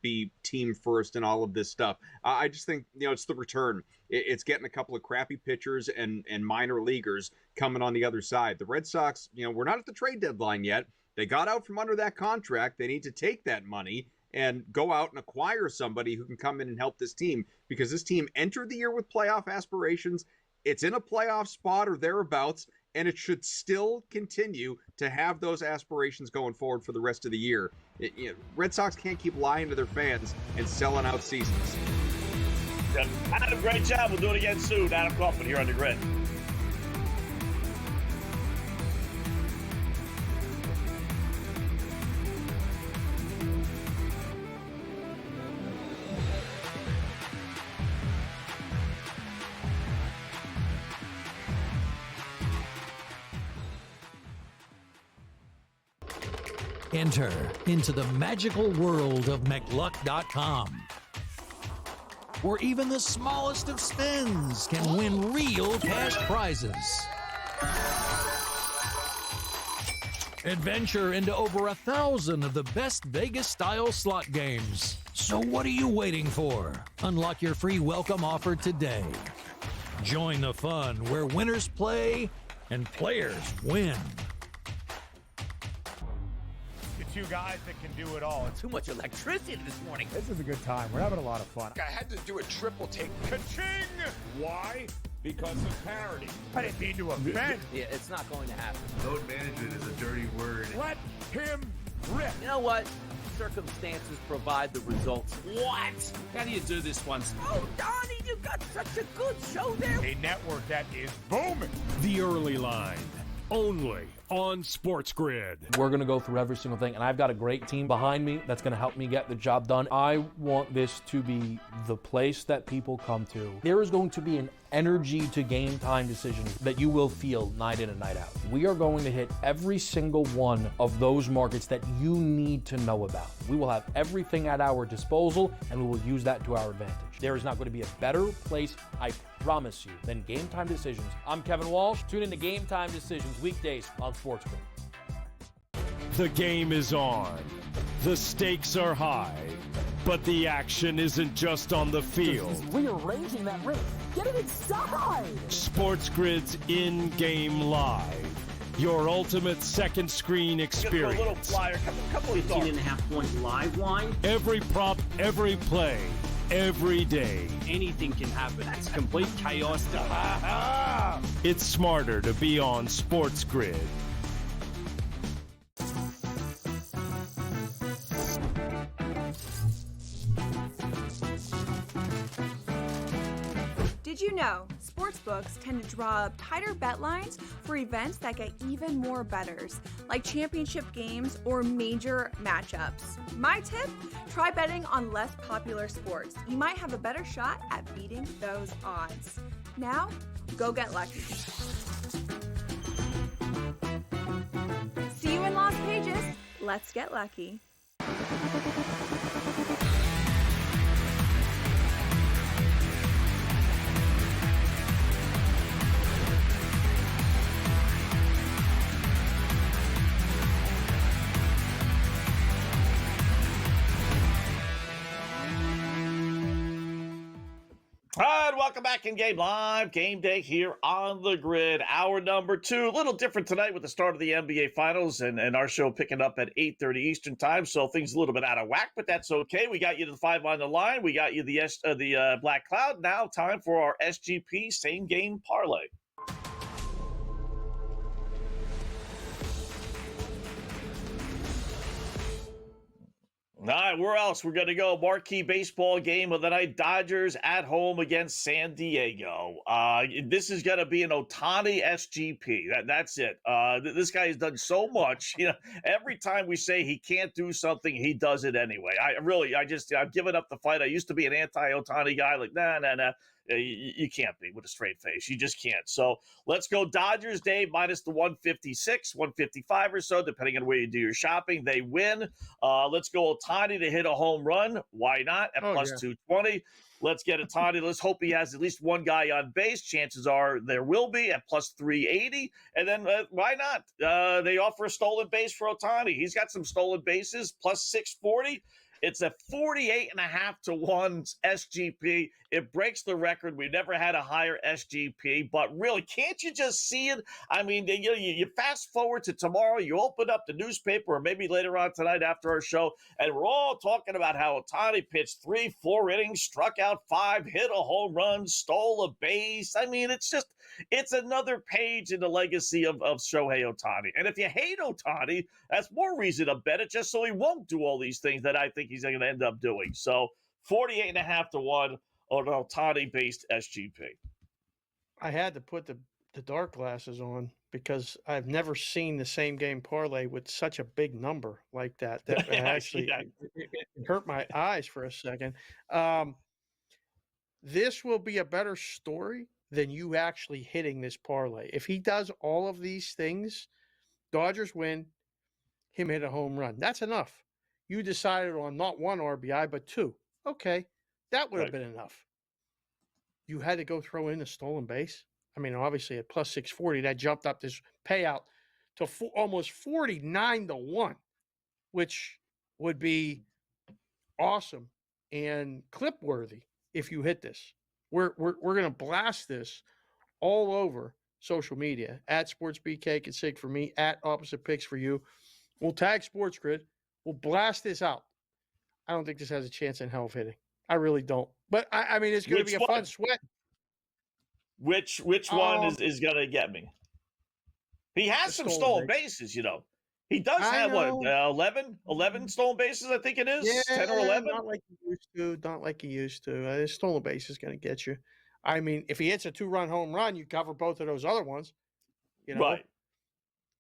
be team first and all of this stuff. I just think, it's the return. It's getting a couple of crappy pitchers and minor leaguers coming on the other side. The Red Sox, we're not at the trade deadline yet. They got out from under that contract. They need to take that money and go out and acquire somebody who can come in and help this team, because this team entered the year with playoff aspirations. It's in a playoff spot or thereabouts, and it should still continue to have those aspirations going forward for the rest of the year. Red Sox can't keep lying to their fans and selling out seasons. Adam, great job. We'll do it again soon. Adam Kaufman here on the Grid. Enter into the magical world of McLuck.com, where even the smallest of spins can win real cash prizes. Adventure into over 1,000 of the best Vegas-style slot games. So what are you waiting for? Unlock your free welcome offer today. Join the fun where winners play and players win. Two guys that can do it all. It's Too much electricity this morning. This is a good time. We're having a lot of fun. I had to do a triple take. Ka-ching! Why? Because of parity. I didn't mean to offend. Yeah, it's not going to happen. Load management is a dirty word. Let him rip. You know what? Circumstances provide the results. What? How do you do this one? Oh, Donnie, you got such a good show there. A network that is booming. The Early Line, only on SportsGrid. We're going to go through every single thing, and I've got a great team behind me that's going to help me get the job done. I want this to be the place that people come to. There is going to be an energy to game time decisions that you will feel night in and night out. We are going to hit every single one of those markets that you need to know about. We will have everything at our disposal, and we will use that to our advantage. There is not going to be a better place, I promise you, than Game Time Decisions. I'm Kevin Walsh. Tune in to Game Time Decisions weekdays on SportsGrid. The game is on. The stakes are high. But the action isn't just on the field. He's rearranging that roof. Get it inside! SportsGrid's in-game live. Your ultimate second screen experience. A little flyer, couple of 15.5-point live line. Every prop, every play, every day. Anything can happen. That's complete chaos. It's smarter to be on SportsGrid. Did you know sportsbooks tend to draw up tighter bet lines for events that get even more bettors, like championship games or major matchups? My tip, try betting on less popular sports. You might have a better shot at beating those odds. Now, go get lucky. See you in Lost Pages. Let's get lucky. All right, welcome back in Game Live. Game Day here on the Grid. Hour number 2. A little different tonight with the start of the NBA Finals and our show picking up at 8:30 Eastern Time. So things a little bit out of whack, but that's okay. We got you the 5 on the line. We got you the Black Cloud. Now time for our SGP Same Game Parlay. All right, where else? We're going to go marquee baseball game of the night. Dodgers at home against San Diego. This is going to be an Ohtani SGP. That's it. This guy has done so much. Every time we say he can't do something, he does it anyway. I've given up the fight. I used to be an anti-Ohtani guy. Like, nah. You can't be with a straight face. You just can't. So let's go Dodgers, Dave, minus the 156, 155 or so, depending on where you do your shopping. They win. Let's go Ohtani to hit a home run. Why not? At plus 220. Let's get Ohtani. Let's hope he has at least one guy on base. Chances are there will be at plus 380. And then why not? They offer a stolen base for Ohtani. He's got some stolen bases, plus 640. It's a 48.5 to 1 SGP. It breaks the record. We never had a higher SGP, but really, can't you just see it? I mean, you fast forward to tomorrow, you open up the newspaper, or maybe later on tonight after our show, and we're all talking about how Ohtani pitched 3-4 innings, struck out 5, hit a home run, stole a base. I mean, it's another page in the legacy of Shohei Ohtani. And if you hate Ohtani, that's more reason to bet it, just so he won't do all these things that I think he's going to end up doing. So 48.5 to 1 on an Ohtani-based SGP. I had to put the dark glasses on because I've never seen the same game parlay with such a big number like that. That actually it hurt my eyes for a second. This will be a better story than you actually hitting this parlay. If he does all of these things, Dodgers win, him hit a home run. That's enough. You decided on not 1 RBI, but 2. Okay, that would have been enough. You had to go throw in a stolen base. I mean, obviously at plus 640, that jumped up this payout to almost 49 to 1, which would be awesome and clip worthy if you hit this. We're going to blast this all over social media at SportsBK and Sig for me, at Opposite Picks for you. We'll tag SportsGrid. We'll blast this out. I don't think this has a chance in hell of hitting. I really don't. But I mean, it's going to be a fun sweat. Which one is going to get me? He has some stolen bases, He does have, 11 stolen bases, I think it is? Yeah, 10 or 11? Not like he used to. His stolen base is going to get you. I mean, if he hits a 2-run home run, you cover both of those other ones. Right.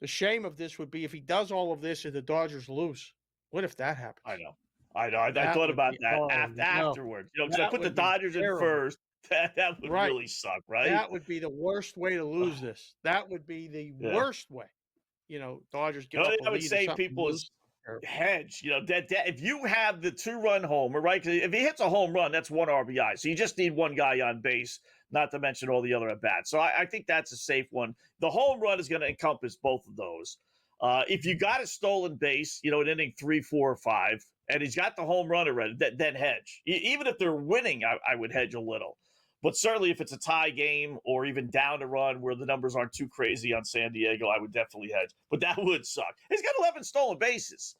The shame of this would be if he does all of this and the Dodgers lose. What if that happens? I know. I thought about that afterwards. Because I put the Dodgers in first. That would really suck, right? That would be the worst way to lose this. That would be the worst way. Dodgers give up a lead. I would say people is hedge. If you have the 2-run homer, right? Because if he hits a home run, that's 1 RBI. So you just need one guy on base, not to mention all the other at bats. So I think that's a safe one. The home run is going to encompass both of those. If you got a stolen base, in inning 3, 4, or 5, and he's got the home run already, then hedge. Even if they're winning, I would hedge a little. But certainly if it's a tie game or even down a run where the numbers aren't too crazy on San Diego, I would definitely hedge. But that would suck. He's got 11 stolen bases.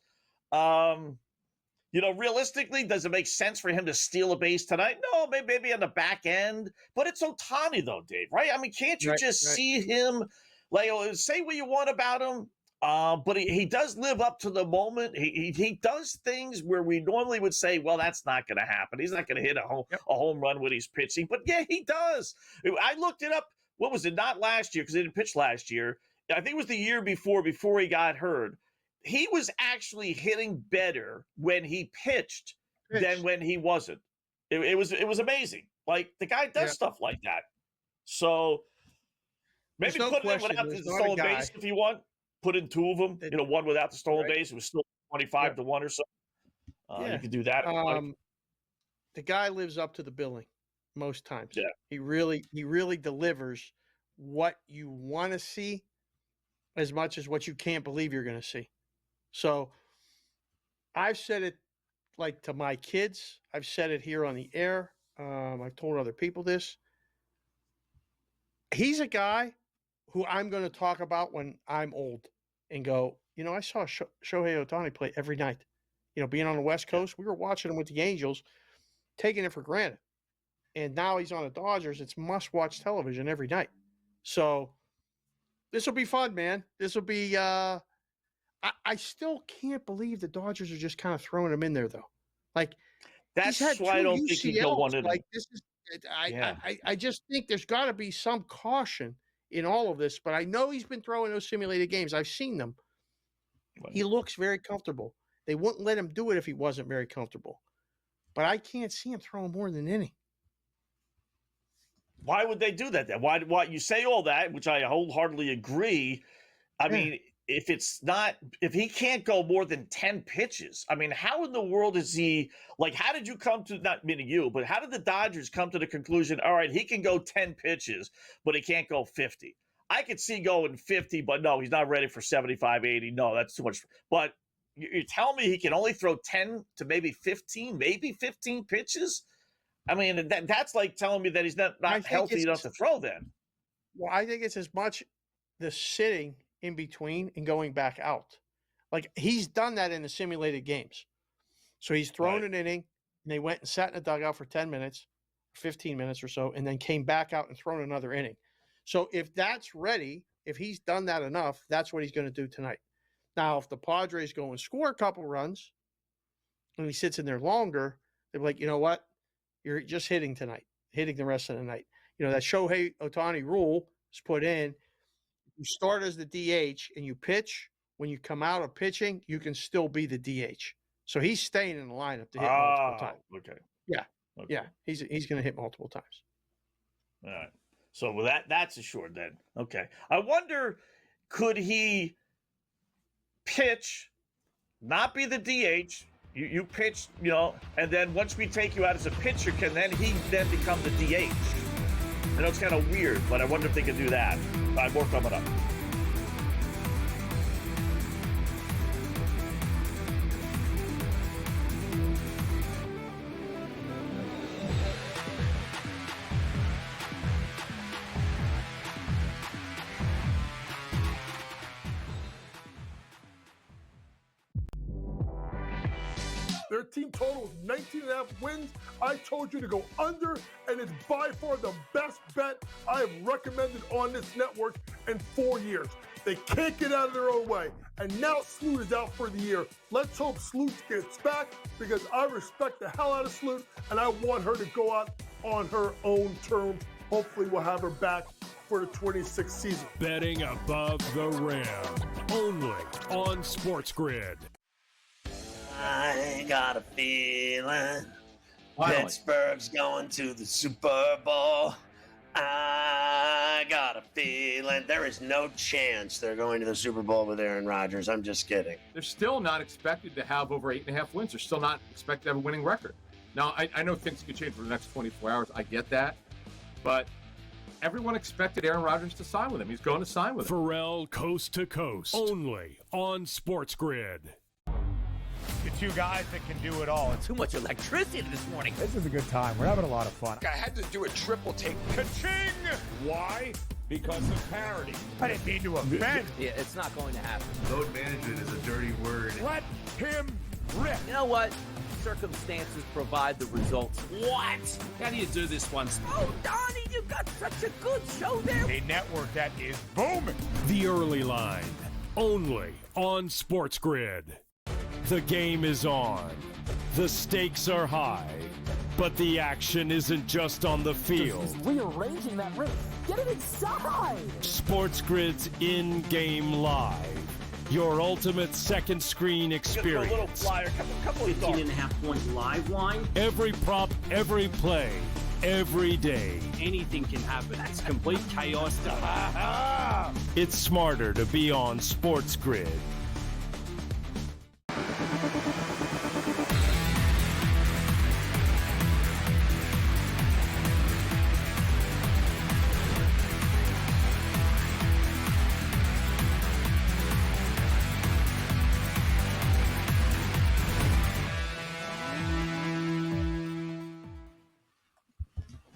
Realistically, does it make sense for him to steal a base tonight? No, maybe on the back end. But it's Ohtani, though, Dave, right? I mean, can't you see him? Like, say what you want about him. But he does live up to the moment. He does things where we normally would say, well, that's not going to happen. He's not going to hit a home run when he's pitching. But, yeah, he does. I looked it up. What was it? Not last year because he didn't pitch last year. I think it was the year before he got hurt. He was actually hitting better when he pitched than when he wasn't. It was amazing. Like, the guy does stuff like that. So maybe put him without the stolen base if you want. Put in 2 of them, one without the stolen base. It was still 25 to 1 or so. You could do that. The guy lives up to the billing most times. Yeah. He really delivers what you want to see as much as what you can't believe you're going to see. So I've said it like to my kids. I've said it here on the air. I've told other people this. He's a guy who I'm going to talk about when I'm old and go, I saw Shohei Ohtani play every night. Being on the West Coast, we were watching him with the Angels, taking it for granted. And now he's on the Dodgers. It's must-watch television every night. So this will be fun, man. This will be I still can't believe the Dodgers are just kind of throwing him in there, though. Like, That's he's had why I 2 don't think he'd go one UCLs. inning. Like, this is I just think there's got to be some caution in all of this. But I know he's been throwing those simulated games. I've seen them. He looks very comfortable. They wouldn't let him do it if he wasn't very comfortable. But I can't see him throwing more than an inning. Why would they do that then? Why you say all that, which I wholeheartedly agree. I mean, if he can't go more than 10 pitches, I mean, how in the world is he, like, how did you come to, not meaning you, but how did the Dodgers come to the conclusion, all right, he can go 10 pitches, but he can't go 50? I could see going 50, but no, he's not ready for 75, 80. No, that's too much. But you're telling me he can only throw 10 to maybe 15 pitches? I mean, that's like telling me that he's not healthy enough to throw then. Well, I think it's as much the sitting in between and going back out. Like, he's done that in the simulated games. So he's thrown an inning, and they went and sat in a dugout for 10 minutes, 15 minutes or so, and then came back out and thrown another inning. So if that's ready, if he's done that enough, that's what he's going to do tonight. Now, if the Padres go and score a couple runs and he sits in there longer, they're like, you know what? You're just hitting tonight, hitting the rest of the night. You know, that Shohei Ohtani rule is put in. You start as the DH and you pitch. When you come out of pitching, you can still be the DH. So he's staying in the lineup to hit multiple times. Okay. Yeah. Okay. Yeah. He's going to hit multiple times. All right. So that's assured then. Okay. I wonder, could he pitch, not be the DH? You pitch, you know, and then once we take you out as a pitcher, can then he then become the DH? I know it's kind of weird, but I wonder if they can do that. All right, more coming up. Their team total is 19.5 wins. I told you to go under, and it's by far the best bet I have recommended on this network in 4 years. They can't get out of their own way. And now Sloot is out for the year. Let's hope Sloot gets back, because I respect the hell out of Sloot, and I want her to go out on her own terms. Hopefully we'll have her back for the 26th season. Betting above the rim, only on SportsGrid. I got a feeling Pittsburgh's going to the Super Bowl. I got a feeling there is no chance they're going to the Super Bowl with Aaron Rodgers. I'm just kidding. They're still not expected to have over 8.5 wins. They're still not expected to have a winning record. Now, I know things could change for the next 24 hours. I get that. But everyone expected Aaron Rodgers to sign with him. He's going to sign with him. Pharrell Coast to Coast, only on SportsGrid. The two guys that can do it all. Too much electricity this morning. This is a good time. We're having a lot of fun. I had to do a triple take. Ka-ching! Why? Because of parity. I didn't mean to offend. Yeah, it's not going to happen. Load management is a dirty word. Let him rip. You know what? Circumstances provide the results. What? How do you do this one? Oh, Donnie, you got such a good show there. A network that is booming. The Early Line, only on SportsGrid. The game is on. The stakes are high. But the action isn't just on the field. He's rearranging that ring. Get it inside! SportsGrid's in-game live. Your ultimate second screen experience. A little flyer, couple of 15.5 point live line. Every prop, every play, every day. Anything can happen. It's complete chaos. It's smarter to be on SportsGrid.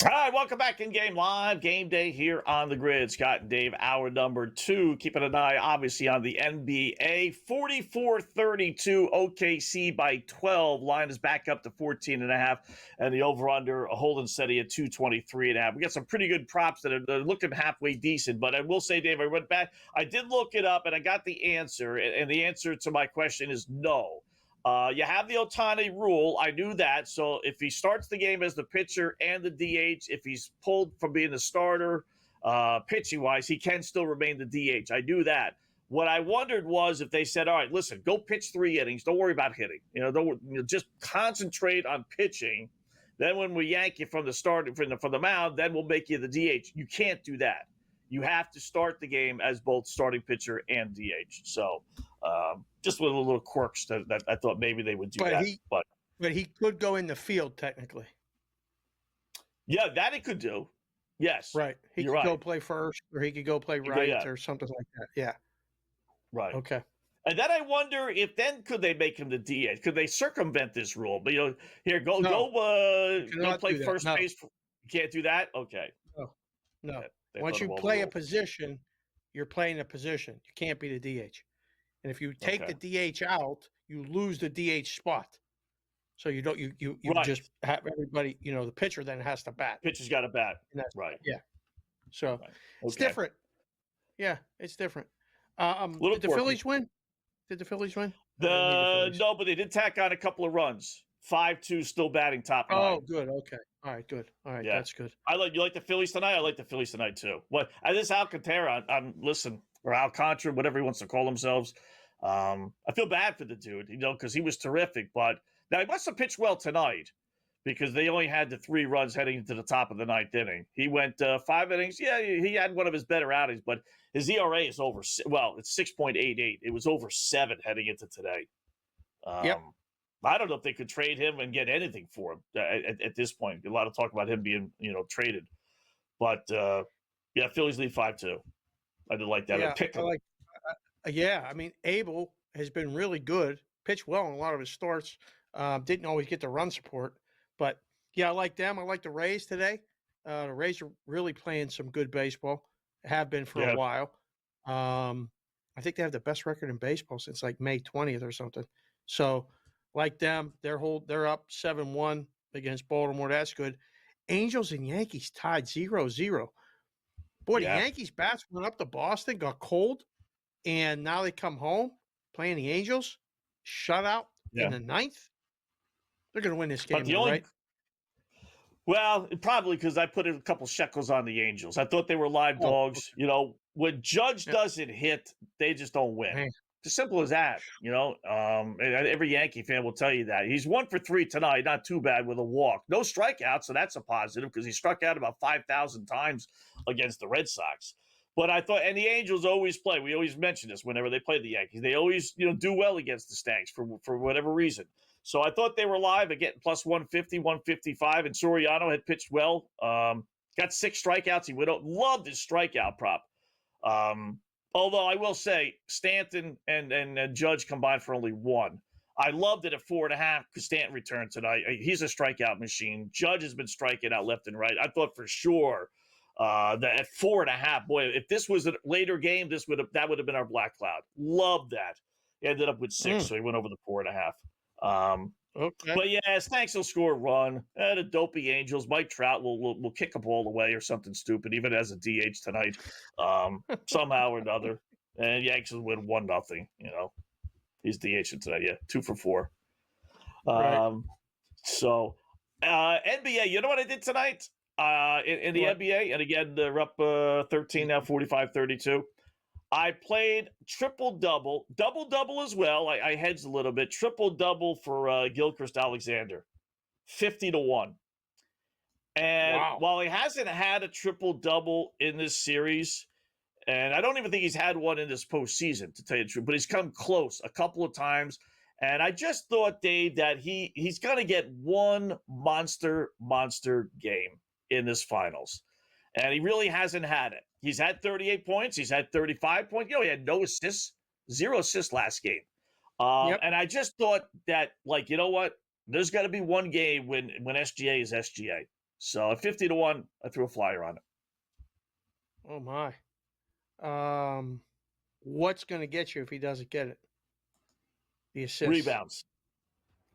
All right, welcome back in game live. Game day here on the grid. Scott and Dave, hour number 2. Keeping an eye, obviously, on the NBA. 44-32, OKC by 12. Line is back up to 14.5. And the over-under holding steady at 223.5. We got some pretty good props that are looking halfway decent. But I will say, Dave, I went back. I did look it up, and I got the answer. And the answer to my question is no. You have the Ohtani rule. I knew that. So if he starts the game as the pitcher and the DH, if he's pulled from being the starter, pitching-wise, he can still remain the DH. I knew that. What I wondered was if they said, all right, listen, go pitch 3 innings. Don't worry about hitting. Just concentrate on pitching. Then when we yank you from the start, from the mound, then we'll make you the DH. You can't do that. You have to start the game as both starting pitcher and DH. So just with a little quirks that I thought maybe they would do that. But he could go in the field technically. Yeah, that he could do. Yes. Right. He could go play first, or he could go play right, or something like that. Yeah. Right. Okay. And then I wonder if then could they make him the DH? Could they circumvent this rule? But here, go play first base. You can't do that? Okay. No. Okay. Once you play a position, you're playing a position. You can't be the DH. And if you take the DH out, you lose the DH spot. So you don't you just have everybody, the pitcher then has to bat. Pitcher's got to bat. Right. Yeah. So it's Okay. different. Yeah, it's different. Little Did the quirky. Phillies win? Did the Phillies win? No, but they did tack on a couple of runs. 5-2, still batting top 9. Oh, good. Okay. All right. Good. All right. Yeah. That's good. You like the Phillies tonight? I like the Phillies tonight too. This Alcantara, or Alcantara, whatever he wants to call themselves. I feel bad for the dude, because he was terrific. But now he must have pitched well tonight, because they only had the 3 runs heading into the top of the 9th inning. He went 5 innings. Yeah, he had one of his better outings, but his ERA is over. Well, it's 6.88. It was over 7 heading into today. Yep. I don't know if they could trade him and get anything for him at this point. A lot of talk about him being, traded. But, Phillies lead 5-2. I did like that. Yeah, Pick him. I mean, Abel has been really good. Pitched well in a lot of his starts. Didn't always get the run support. But, I like them. I like the Rays today. The Rays are really playing some good baseball. Have been for a while. I think they have the best record in baseball since like May 20th or something. So, like them, they're up 7-1 against Baltimore. That's good. Angels and Yankees tied 0-0. Boy, the Yankees bats went up to Boston, got cold, and now they come home playing the Angels. Shutout in the 9th. They're going to win this game, right? Well, probably because I put a couple shekels on the Angels. I thought they were live dogs. Okay. When Judge doesn't hit, they just don't win. Man. It's as simple as that, and every Yankee fan will tell you that. He's 1 for 3 tonight, not too bad with a walk. No strikeouts, so that's a positive because he struck out about 5,000 times against the Red Sox. But I thought, and the Angels always play. We always mention this whenever they play the Yankees. They always, do well against the Stanks for whatever reason. So I thought they were live again, plus 150, 155, and Soriano had pitched well. Got 6 strikeouts. He loved his strikeout prop. Although I will say Stanton and Judge combined for only 1. I loved it at 4.5 because Stanton returned tonight. He's a strikeout machine. Judge has been striking out left and right. I thought for sure that at 4.5, boy, if this was a later game, that would have been our black cloud. Loved that. He ended up with 6, so he went over the 4.5. Okay. But Stanks will score a run. The dopey Angels. Mike Trout will kick a ball away or something stupid, even as a DH tonight, somehow or another. And Yankees will win 1-0. He's DHing today. 2 for 4. Right. So NBA. You know what I did tonight in the NBA? And again, they're up 13 now, 45-32. I played triple-double, double-double as well. I hedged a little bit. Triple-double for Gilchrist Alexander, 50-1. And while he hasn't had a triple-double in this series, and I don't even think he's had one in this postseason, to tell you the truth, but he's come close a couple of times. And I just thought, Dave, that he's going to get one monster game in this finals. And he really hasn't had it. He's had 38 points. He's had 35 points. He had no assists, 0 assists last game. And I just thought that, you know what? There's got to be one game when SGA is SGA. So at 50-1, I threw a flyer on it. Oh my. What's going to get you if he doesn't get it? The assist. Rebounds.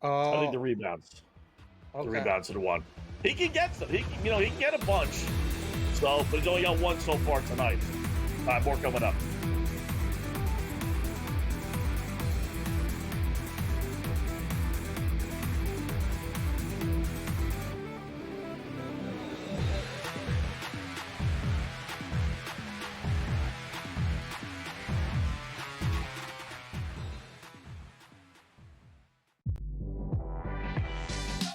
Oh. I think the rebounds. Okay. The rebounds are the one. He can get some. He can get a bunch. So, but he's only got one so far tonight. All right, more coming up.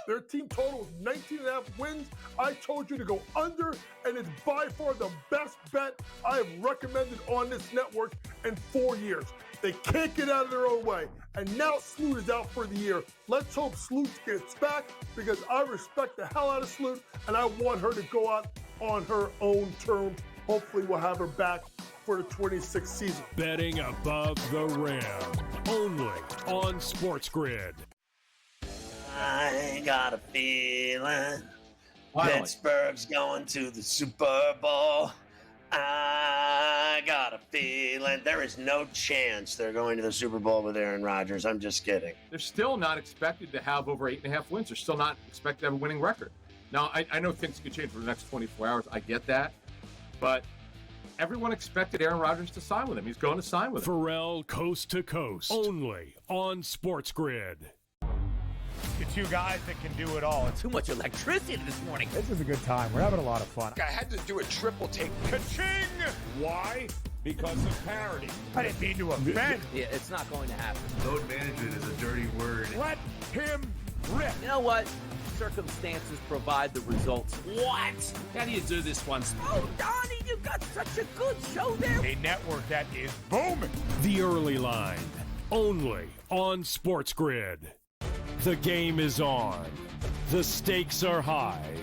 Their team total is 19.5 wins. I told you to go under, and it's by far the best bet I have recommended on this network in 4 years. They can't get out of their own way. And now Sloot is out for the year. Let's hope Sloot gets back, because I respect the hell out of Sloot, and I want her to go out on her own terms. Hopefully we'll have her back for the 26th season. Betting above the rim. Only on SportsGrid. I got a feeling Pittsburgh's going to the Super Bowl. I got a feeling there is no chance they're going to the Super Bowl with Aaron Rodgers. I'm just kidding. They're still not expected to have over 8.5 wins. They're still not expected to have a winning record. Now, I know things could change for the next 24 hours. I get that. But everyone expected Aaron Rodgers to sign with him. He's going to sign with him. Pharrell Coast to Coast. Only on SportsGrid. The two guys that can do it all. Too much electricity this morning. This is a good time. We're having a lot of fun. I had to do a triple take. Ka-ching! Why? Because of parity. I didn't mean to offend. Yeah, it's not going to happen. Load management is a dirty word. Let him rip. You know what? Circumstances provide the results. What? How do you do this one? Oh, Donnie, you got such a good show there. A network that is booming. The Early Line. Only on SportsGrid. The game is on. The stakes are high.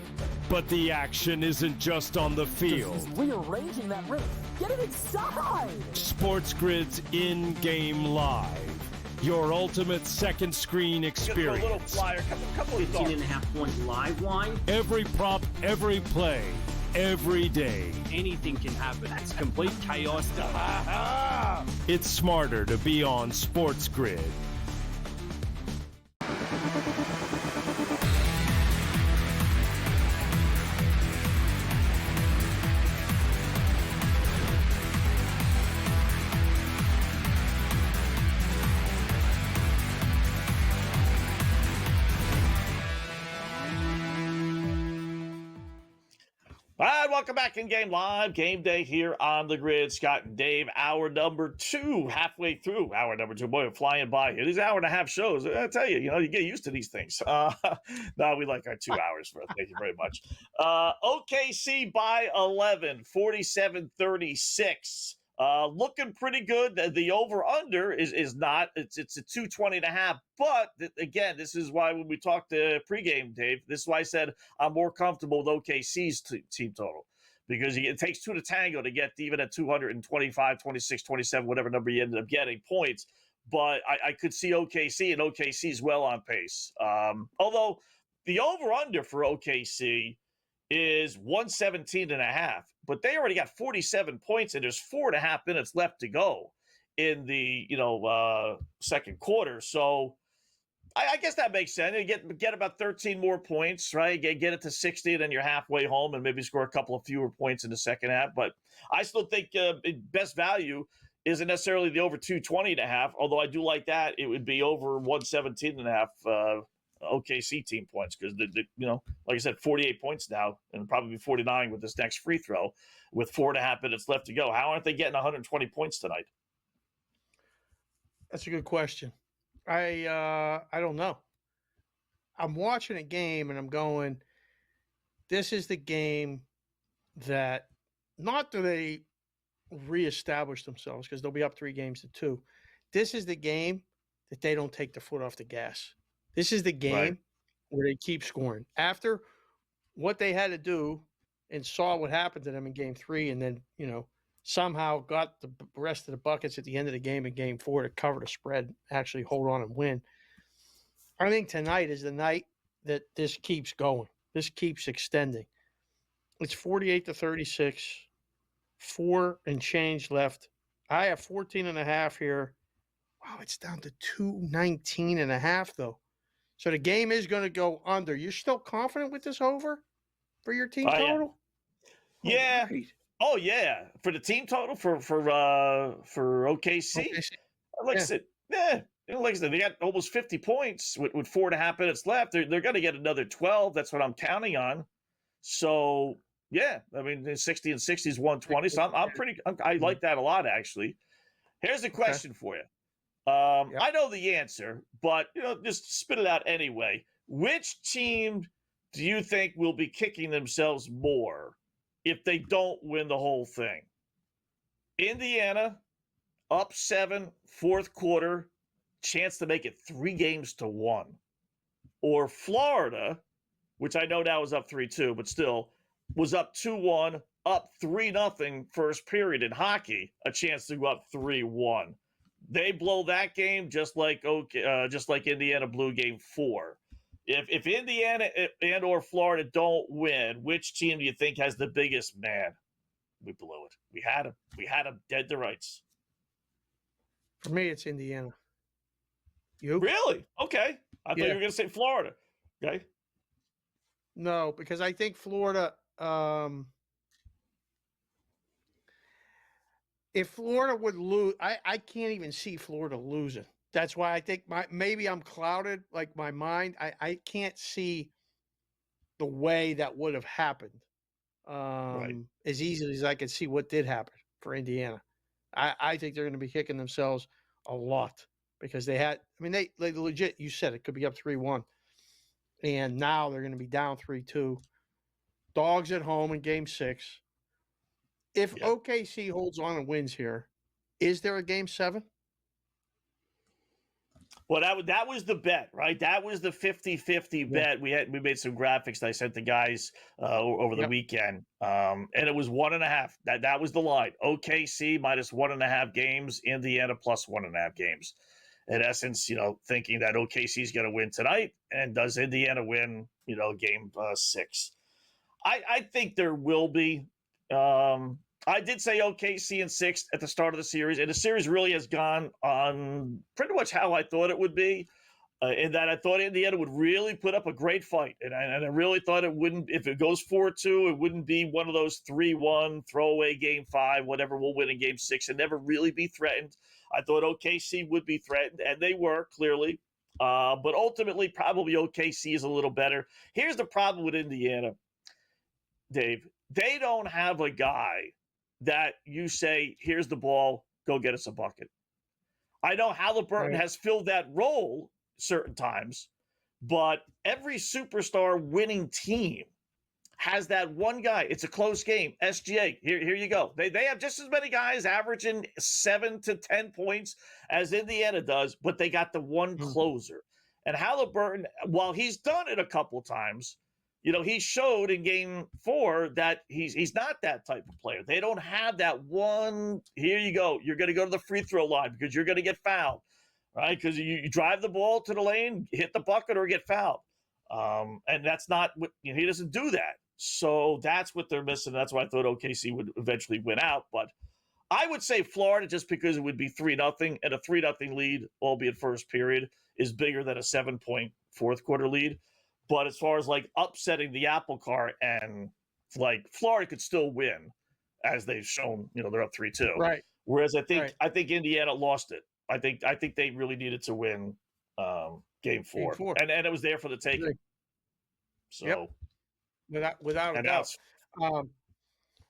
But the action isn't just on the field. He's rearranging that roof. Get it inside! SportsGrid's in-game live. Your ultimate second screen experience. A little flyer, couple of thoughts. 15.5-point live line. Every prop, every play, every day. Anything can happen. It's complete chaos. It's smarter to be on SportsGrid. All right, welcome back in Game Live. Game Day here on the grid. Scott and Dave, hour number 2, halfway through hour number 2. Boy, we're flying by here. These hour-and-a-half shows, I tell you, you get used to these things. No, we like our 2 hours for it. Thank you very much. OKC by 11, 47-36. Looking pretty good. The over-under is not. It's a 220.5. But again, this is why when we talked pregame, Dave, this is why I said I'm more comfortable with OKC's team total, because it takes 2 to tango to get even at 225, 26, 27, whatever number you ended up getting points. But I could see OKC, and OKC's well on pace. Although the over-under for OKC is 117.5, but they already got 47 points, and there's 4.5 minutes left to go in the second quarter. So I guess that makes sense. You get about 13 more points, right? Get it to 60, then you're halfway home, and maybe score a couple of fewer points in the second half. But I still think best value isn't necessarily the over 220.5, although I do like that. It would be over 117.5. OKC team points, because like I said, 48 points now, and probably 49 with this next free throw, with 4.5 minutes left to go. How aren't they getting 120 points tonight? That's a good question. I don't know. I'm watching a game and I'm going, this is the game that, not that they reestablish themselves, because they'll be up 3-2. This is the game that they don't take the foot off the gas. This is the game where they keep scoring. After what they had to do and saw what happened to them in game 3, and then, somehow got the rest of the buckets at the end of the game in game 4 to cover the spread, actually hold on and win. I think tonight is the night that this keeps going. this keeps extending. It's 48-36, 4 and change left. I have 14.5 here. Wow, it's down to 219.5 though. So the game is going to go under. You're still confident with this over for your team total? Yeah. Right. Oh yeah. For the team total for OKC. Like I said, like I said, they got almost 50 points with 4.5 minutes left. They're going to get another 12. That's what I'm counting on. So yeah, I mean, 60 and 60 is 120. So I like that a lot actually. Here's a question for you. I know the answer, but just spit it out anyway. Which team do you think will be kicking themselves more if they don't win the whole thing? Indiana, up 7, fourth quarter, chance to make it 3-1. Or Florida, which I know now is up 3-2, but still was up 2-1, up 3-0 first period in hockey, a chance to go up 3-1. They blow that game just like Indiana blew game 4. If Indiana and or Florida don't win, which team do you think has the biggest man? We blew it. We had him. We had him dead to rights. For me, it's Indiana. You? Really? Okay. I thought you were going to say Florida. Okay. No, because I think Florida. If Florida would lose, I can't even see Florida losing. That's why I think maybe I'm clouded, like my mind. I can't see the way that would have happened as easily as I could see what did happen for Indiana. I think they're going to be kicking themselves a lot because they had. I mean, they legit. You said it could be up 3-1, and now they're going to be down 3-2. Dogs at home in Game 6. If OKC holds on and wins here, is there a Game 7? Well, that was the bet, right? That was the 50-50 bet. We made some graphics that I sent the guys over the weekend, and it was 1.5. That was the line. OKC minus 1.5 games. Indiana plus 1.5 games. In essence, thinking that OKC is going to win tonight, and does Indiana win? Game 6. I think there will be. I did say OKC in 6 at the start of the series, and the series really has gone on pretty much how I thought it would be, in that I thought Indiana would really put up a great fight, and I really thought it wouldn't, if it goes 4-2, it wouldn't be one of those 3-1, throwaway Game 5, whatever, we'll win in Game 6, and never really be threatened. I thought OKC would be threatened, and they were, clearly, but ultimately probably OKC is a little better. Here's the problem with Indiana, Dave. They don't have a guy that you say, here's the ball, go get us a bucket. I know Halliburton has filled that role certain times, but every superstar winning team has that one guy. It's a close game. SGA, here you go. They have just as many guys averaging 7 to 10 points as Indiana does, but they got the one closer. And Halliburton, while he's done it a couple times, he showed in Game 4 that he's not that type of player. They don't have that one, here you go, you're going to go to the free throw line because you're going to get fouled, right? Because you drive the ball to the lane, hit the bucket, or get fouled. And that's not what, he doesn't do that. So that's what they're missing. That's why I thought OKC would eventually win out. But I would say Florida, just because it would be 3-0, and a 3-0 lead, albeit first period, is bigger than a 7-point fourth quarter lead. But as far as like upsetting the apple cart, and like Florida could still win, as they've shown, they're up 3-2. Right. Whereas I think Indiana lost it. I think they really needed to win Game 4. And it was there for the taking. So without a doubt.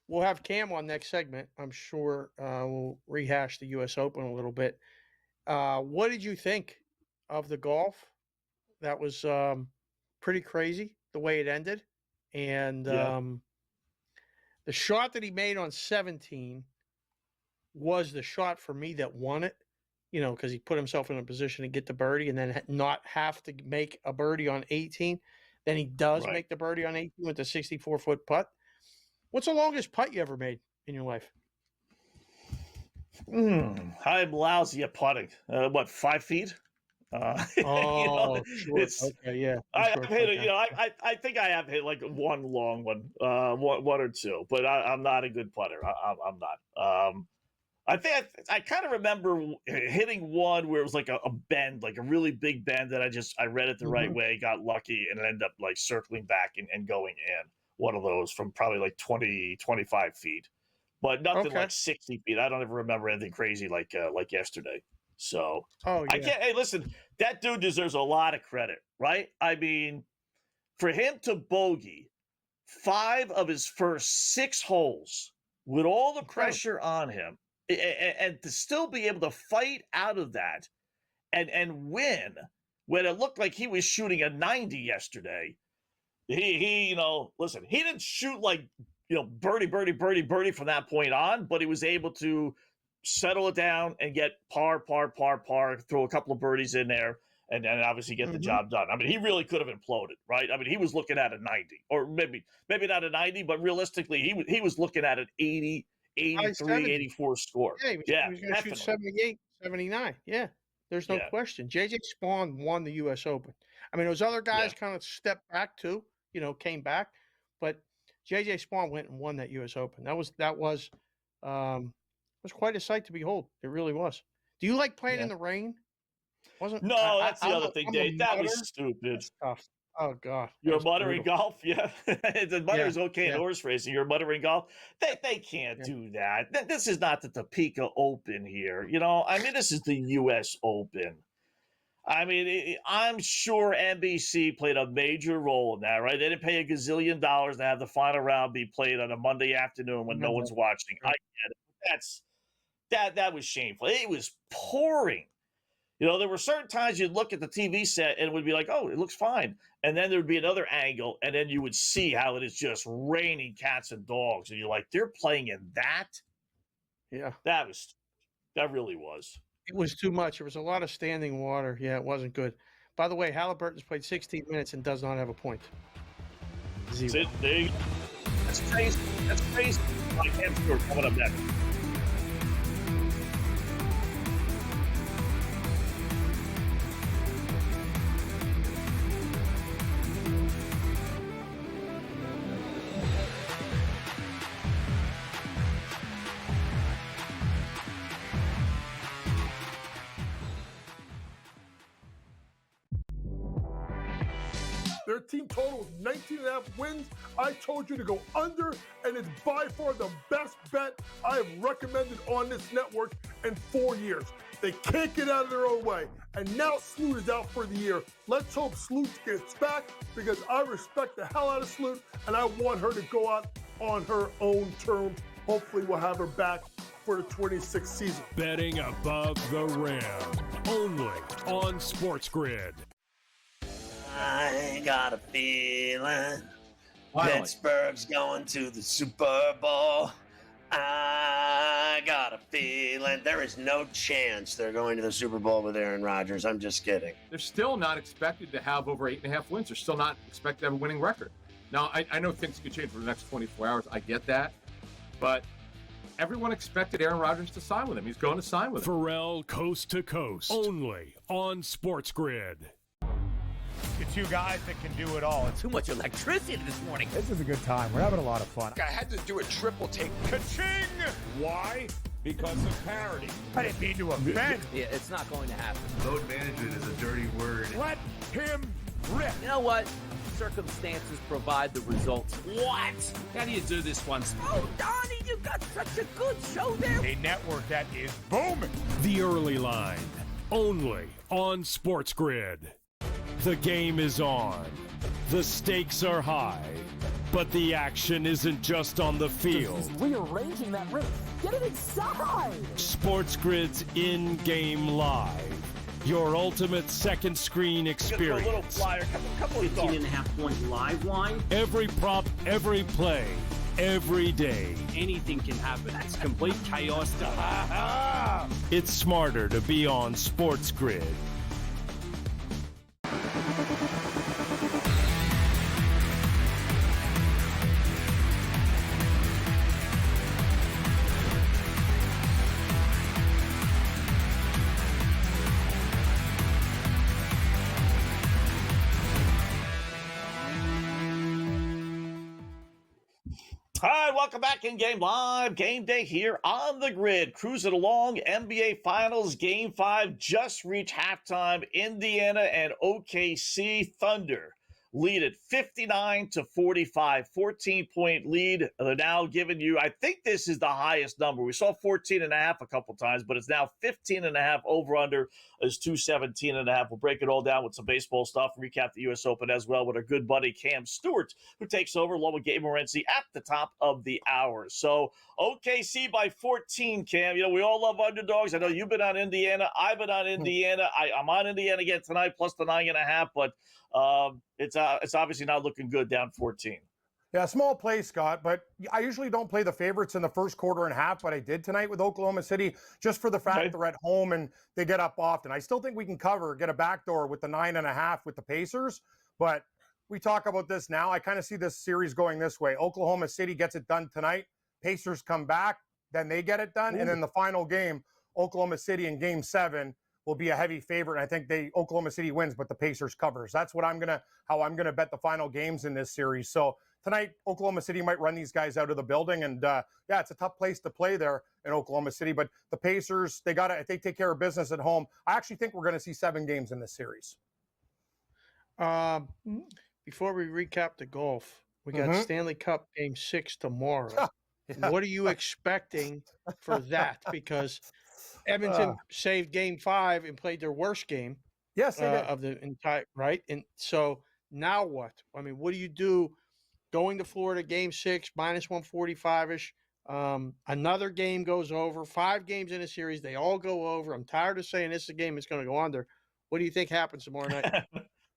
We'll have Cam on next segment. I'm sure we'll rehash the U.S. Open a little bit. What did you think of the golf? That was pretty crazy the way it ended. And the shot that he made on 17 was the shot for me that won it, because he put himself in a position to get the birdie and then not have to make a birdie on 18. Then he does make the birdie on 18 with the 64-foot putt. What's the longest putt you ever made in your life? I'm lousy at putting. 5 feet? Oh, sure. Okay, yeah. I've hit it. I think I have hit like one long one, one or two, but I'm not a good putter. I'm not. I think I kind of remember hitting one where it was like a bend, like a really big bend that I read it the right way, got lucky, and ended up like circling back and going in. One of those from probably like 20, 25 feet, but nothing like 60 feet. I don't ever remember anything crazy like yesterday. So I can't. Hey, listen, that dude deserves a lot of credit, right? I mean, for him to bogey 5 of his first 6 holes with all the pressure on him, and to still be able to fight out of that and win when it looked like he was shooting a 90 yesterday. He listen, he didn't shoot like, birdie from that point on, but he was able to settle it down and get par, throw a couple of birdies in there, and then obviously get the job done. I mean, he really could have imploded, right? I mean, he was looking at a 90, or maybe not a 90, but realistically, he was looking at an 80, 83, 84 score. Yeah, he was going to shoot 78, 79. Yeah, there's no question. J.J. Spawn won the U.S. Open. I mean, those other guys kind of stepped back too, came back, but J.J. Spawn went and won that U.S. Open. That was quite a sight to behold. It really was. Do you like playing in the rain? No, that's the other thing, Dave. That was stupid. That's tough. Oh God, you're muttering golf, yeah. The mutter is okay in horse racing. You're muttering golf. They can't do that. This is not the Topeka Open here. I mean, this is the U.S. Open. I mean, I'm sure NBC played a major role in that, right? They didn't pay a gazillion dollars to have the final round be played on a Monday afternoon when no one's watching. I get it. That was shameful. It was pouring. There were certain times you'd look at the TV set and it would be like, oh, it looks fine. And then there would be another angle, and then you would see how it is just raining cats and dogs. And you're like, they're playing in that? Yeah. That really was. It was too much. There was a lot of standing water. Yeah, it wasn't good. By the way, Halliburton's played 16 minutes and does not have a point. 0. That's crazy. That's crazy. Like, we're coming up next. Their team total is 19.5 wins. I told you to go under, and it's by far the best bet I have recommended on this network in 4 years. They can't get out of their own way. And now Sloot is out for the year. Let's hope Sloot gets back, because I respect the hell out of Sloot, and I want her to go out on her own terms. Hopefully we'll have her back for the 26th season. Betting above the rim, only on SportsGrid. I got a feeling Pittsburgh's going to the Super Bowl. I got a feeling there is no chance they're going to the Super Bowl with Aaron Rodgers. I'm just kidding. They're still not expected to have over 8.5 wins. They're still not expected to have a winning record. Now, I know things could change for the next 24 hours. I get that. But everyone expected Aaron Rodgers to sign with him. He's going to sign with him. Pharrell Coast to Coast, only on SportsGrid. The two guys that can do it all. Too much electricity this morning. This is a good time. We're having a lot of fun. I had to do a triple take. Ka-ching! Why? Because of parity. I didn't mean to offend. Yeah, it's not going to happen. Load management is a dirty word. Let him rip. You know what? Circumstances provide the results. What? How do you do this one? Oh, Donnie, you got such a good show there. A network that is booming. The Early Line, only on SportsGrid. The game is on. The stakes are high. But the action isn't just on the field. He's rearranging that roof. Get it inside! SportsGrid's in-game live. Your ultimate second screen experience. A little flyer, couple of 18.5 point live line. Every prop, every play, every day. Anything can happen. That's complete chaos. It's smarter to be on SportsGrid. All right, welcome back in Game Live. Game Day here on the grid. Cruising along. NBA Finals Game 5 just reached halftime. Indiana and OKC Thunder lead at 59-45. 14-point lead. They're now giving you, I think this is the highest number. We saw 14.5 a couple times, but it's now 15.5. Over-under is 217.5. We'll break it all down with some baseball stuff. Recap the U.S. Open as well with our good buddy Cam Stewart, who takes over along with Gabe Morency at the top of the hour. So OKC by 14, Cam. You know, we all love underdogs. I know you've been on Indiana. I've been on Indiana. I'm on Indiana again tonight, plus the 9.5, but it's obviously not looking good down 14. Yeah, small play, Scott, but I usually don't play the favorites in the first quarter and half, but I did tonight with Oklahoma City just for the fact they're at home and they get up often. I still think we can get a backdoor with the 9.5 with the Pacers, but we talk about this now. I kind of see this series going this way. Oklahoma City gets it done tonight. Pacers come back, then they get it done, and then the final game, Oklahoma City in Game 7 will be a heavy favorite. I think Oklahoma City wins, but the Pacers covers. That's what how I'm gonna bet the final games in this series. So tonight, Oklahoma City might run these guys out of the building, and yeah, it's a tough place to play there in Oklahoma City. But the Pacers, if they take care of business at home, I actually think we're going to see 7 games in this series. Before we recap the golf, we got Stanley Cup Game 6 tomorrow. Yeah. What are you expecting for that? Because Edmonton saved Game 5 and played their worst game. Yes, they did. Of the entire right. And so now what? I mean, what do you do? Going to Florida, Game 6, minus 145-ish. Another game goes over. 5 games in a series, they all go over. I'm tired of saying this is a game that's going to go under. What do you think happens tomorrow night?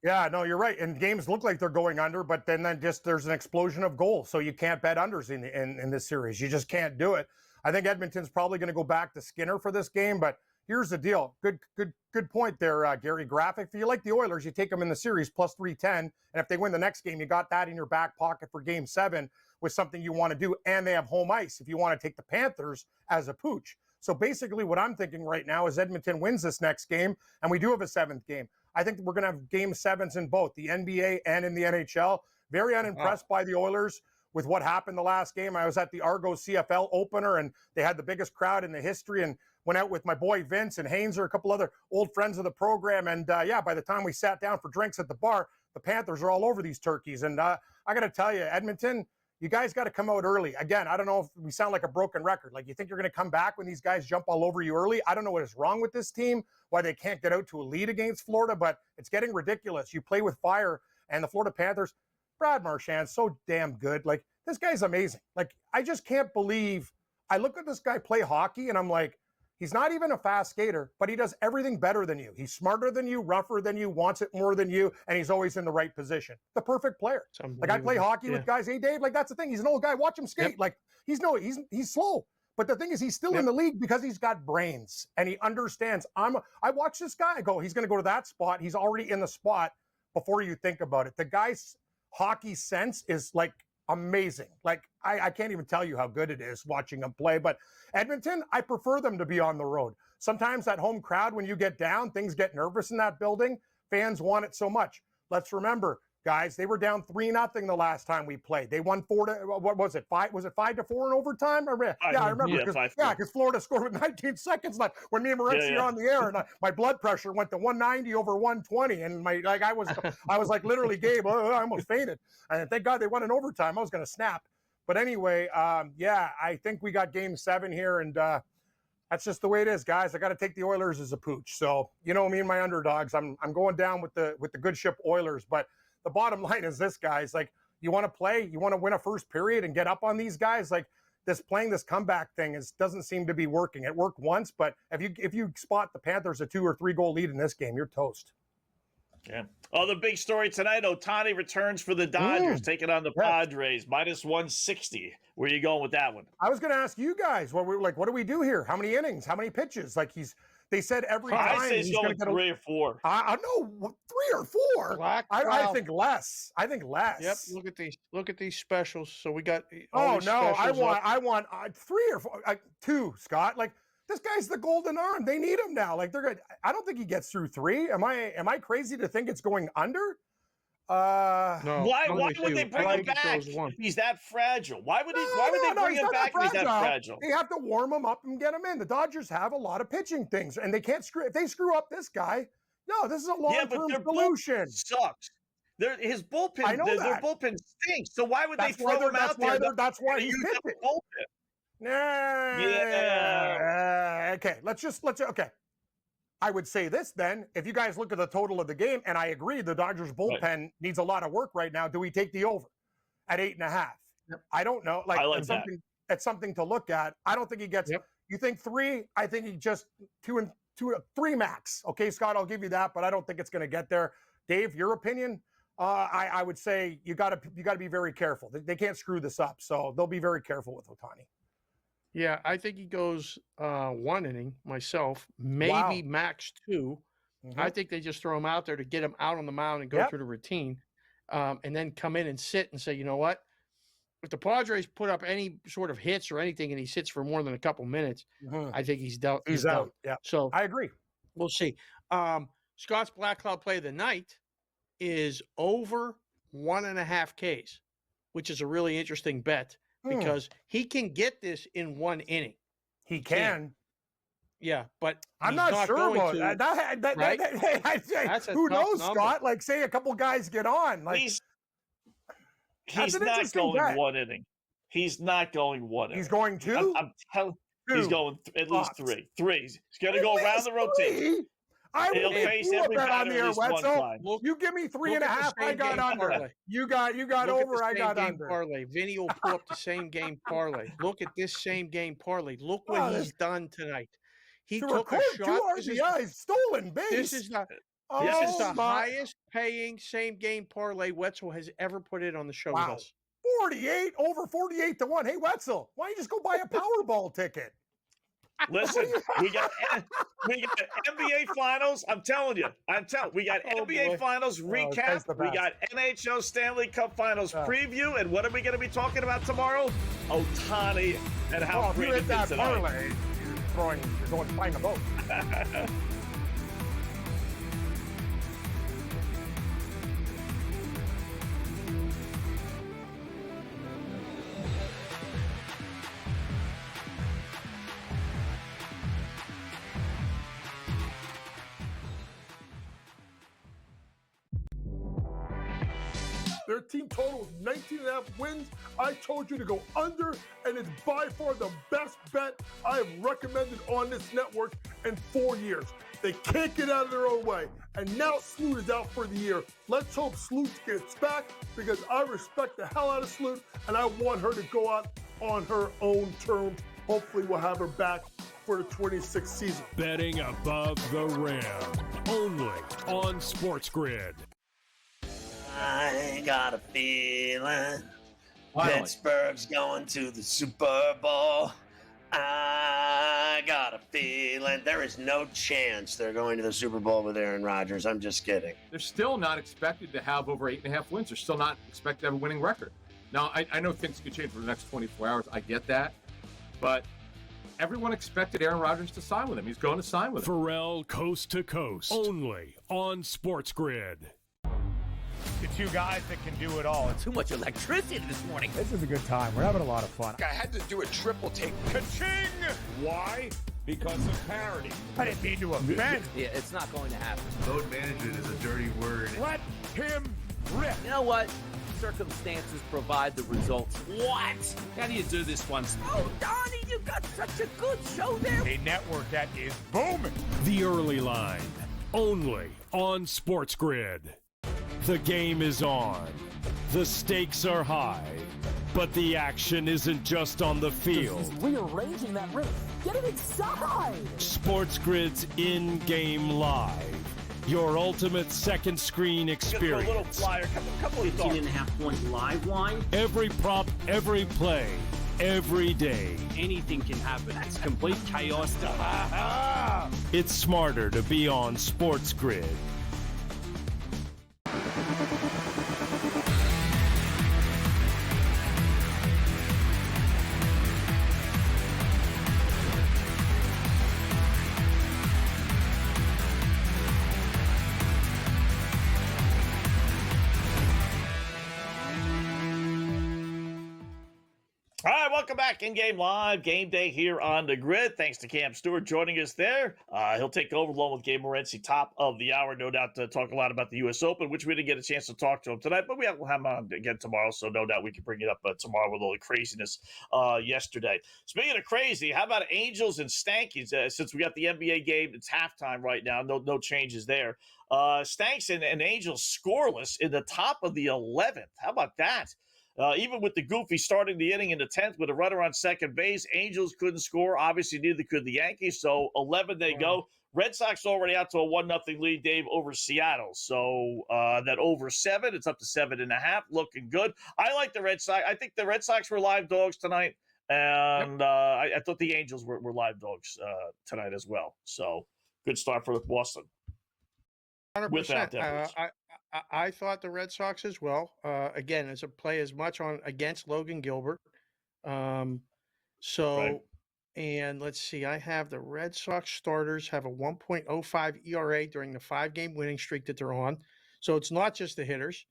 Yeah, no, you're right. And games look like they're going under, but then there's an explosion of goals. So you can't bet unders in this series. You just can't do it. I think Edmonton's probably going to go back to Skinner for this game, but here's the deal. Good point there, Gary Graphic. If you like the Oilers, you take them in the series plus 310. And if they win the next game, you got that in your back pocket for Game 7 with something you want to do. And they have home ice if you want to take the Panthers as a pooch. So basically what I'm thinking right now is Edmonton wins this next game, and we do have a 7th game. I think we're going to have Game 7s in both the NBA and in the NHL. Very unimpressed by the Oilers with what happened the last game. I was at the Argos CFL opener, and they had the biggest crowd in the history, and went out with my boy Vince and Hainzer, a couple other old friends of the program. And by the time we sat down for drinks at the bar, the Panthers are all over these turkeys. And I got to tell you, Edmonton, you guys got to come out early. Again, I don't know if we sound like a broken record. Like, you think you're going to come back when these guys jump all over you early? I don't know what is wrong with this team, why they can't get out to a lead against Florida, but it's getting ridiculous. You play with fire, and the Florida Panthers, Brad Marchand's so damn good. Like, this guy's amazing. Like, I just can't believe, I look at this guy play hockey, and I'm like, he's not even a fast skater, but he does everything better than you. He's smarter than you, rougher than you, wants it more than you, and he's always in the right position. The perfect player. Like, I play hockey with guys. Hey, Dave, like, that's the thing. He's an old guy. Watch him skate. Like, he's slow. But the thing is, he's still in the league because he's got brains and he understands. I watch this guy. I go, he's going to go to that spot. He's already in the spot before you think about it. The guy's hockey sense is like amazing. Like, I can't even tell you how good it is watching him play. But Edmonton, I prefer them to be on the road. Sometimes that home crowd, when you get down, things get nervous in that building. Fans want it so much. Let's remember, guys, they were down 3-0 the last time we played. They won 5? Was it 5-4 in overtime? I remember. Because Florida scored with 19 seconds left when me and Morency are on the air, and my blood pressure went to 190 over 120, and I was like literally, Gabe, I almost fainted. And thank God they won in overtime. I was going to snap. But anyway, I think we got Game 7 here, and that's just the way it is, guys. I got to take the Oilers as a pooch. So, you know me and my underdogs. I'm going down with the good ship Oilers. But the bottom line is this, guys. Like, you want to play, you want to win a first period and get up on these guys. Like, playing this comeback thing doesn't seem to be working. It worked once, but if you spot the Panthers a 2 or 3 goal lead in this game, you're toast. Yeah. Oh, the big story tonight, Ohtani returns for the Dodgers, taking on the Padres, minus 160. Where are you going with that one? I was going to ask you guys, what do we do here? How many innings? How many pitches? Like, they said every time. I say he's going 3 or 4. I know, 3 or 4. I think less. Yep. Look at these specials. So we got. Oh no, I want 3 or 4. 2, Scott. Like, this guy's the golden arm. They need him now. Like, they're good. I don't think he gets through 3. Am I crazy to think it's going under? No. Why I'm would with they you. bring I him think he back throws one. if he's that fragile? Why would they bring he's him not back if he's that fragile. fragile? They have to warm him up and get him in. The Dodgers have a lot of pitching things, and they can't screw. If they screw up this guy, no, this is a long-term solution. Sucks. His bullpen, I know their that. bullpen stinks. So why would That's they why throw him that's out there? That's why he's use up pitching. the bullpen. Yeah. Okay. Let's. Okay. I would say this then. If you guys look at the total of the game, and I agree, the Dodgers bullpen needs a lot of work right now. Do we take the over at 8.5? I don't know. I like it's that. It's something to look at. I don't think he gets. You think 3? I think he just 3 max. Okay, Scott, I'll give you that, but I don't think it's going to get there. Dave, your opinion? I would say you got to be very careful. They can't screw this up, so they'll be very careful with Ohtani. Yeah, I think he goes 1 inning myself, maybe max 2. I think they just throw him out there to get him out on the mound and go through the routine, and then come in and sit and say, you know what? If the Padres put up any sort of hits or anything and he sits for more than a couple minutes, I think he's done. He's out. Yeah. So I agree. We'll see. Scott's Black Cloud play of the night is over 1.5 Ks, which is a really interesting bet because he can get this in 1 inning. He can. Yeah, but I'm not sure about that. That's a who tough knows, number. Scott? Like, say a couple guys get on. Like, He's that's an not interesting going bet. 1 inning. He's not going 1 inning. He's going 2? I'm telling. He's going at least 3. 3. He's going to go around the rotation. I will face give you a every bet on batter the at air, least one Wetzel. time. You give me 3.5. I same got game under. parlay. You got Look at over. the I same got game under. parlay. Vinny will pull up the same game parlay. Look at this same game parlay. Look what Oh, he's done tonight. He To took a record shot. 2 This is- RBIs, stolen base. This is the Oh, my- highest paying same game parlay Wetzel has ever put in on the show Wow. with us. 48 over 48 to 1. Hey, Wetzel, why don't you just go buy a Powerball ticket? Listen, we got NBA Finals. I'm telling you. We got NBA Finals recap. the We best. got NHL Stanley Cup Finals preview. And what are we going to be talking about tomorrow? Ohtani and how If you great hit it that is tonight. parlay, you're going to find a boat. Their team total is 19.5 wins. I told you to go under, and it's by far the best bet I have recommended on this network in 4 years. They can't get out of their own way. And now Sloot is out for the year. Let's hope Sloot gets back because I respect the hell out of Sloot, and I want her to go out on her own terms. Hopefully we'll have her back for the 26th season. Betting above the rim. Only on SportsGrid. I got a feeling Pittsburgh's going to the Super Bowl. I got a feeling there is no chance they're going to the Super Bowl with Aaron Rodgers. I'm just kidding. They're still not expected to have over 8.5 wins. They're still not expected to have a winning record. Now, I know things could change for the next 24 hours. I get that. But everyone expected Aaron Rodgers to sign with him. He's going to sign with him. Pharrell Coast to Coast. Only on SportsGrid. The two guys that can do it all. Too much electricity this morning. This is a good time. We're having a lot of fun. I had to do a triple take. Ka-ching! Why? Because of parity. I didn't mean to offend. Yeah, it's not going to happen. Load management is a dirty word. Let him rip. You know what? Circumstances provide the results. What? How do you do this one? Oh, Donnie, you got such a good show there. A network that is booming. The Early Line. Only on SportsGrid. The game is on. The stakes are high. But the action isn't just on the field. He's rearranging that roof. Get it inside! SportsGrid's in-game live. Your ultimate second screen experience. A little flyer, couple of thoughts. 15.5-point live line. Every prop, every play, every day. Anything can happen. It's complete chaos. It's smarter to be on SportsGrid. welcome back in-game live game day here on the grid. Thanks to Cam Stewart joining us there. He'll take over along with Gabe Morency, top of the hour, no doubt, to talk a lot about the U.S. Open, which we didn't get a chance to talk to him tonight, but we'll have him on again tomorrow, so no doubt we can bring it up tomorrow with all the craziness yesterday. Speaking of crazy, how about Angels and Stankies? Since we got the NBA game, it's halftime right now, no changes there. Stanks and Angels scoreless in the top of the 11th. How about that? Even with the goofy starting the inning in the 10th with a runner on second base, Angels couldn't score. Obviously, neither could the Yankees. So 11 they go. Red Sox already out to a 1-0 lead, Dave, over Seattle. So that over 7, it's up to 7.5, looking good. I like the Red Sox. I think the Red Sox were live dogs tonight, and I thought the Angels were live dogs tonight as well. So good start for Boston. 100%. Without Devers. I thought the Red Sox as well. Again, as a play as much on against Logan Gilbert. And let's see, I have the Red Sox starters have a 1.05 ERA during the 5-game winning streak that they're on. So it's not just the hitters.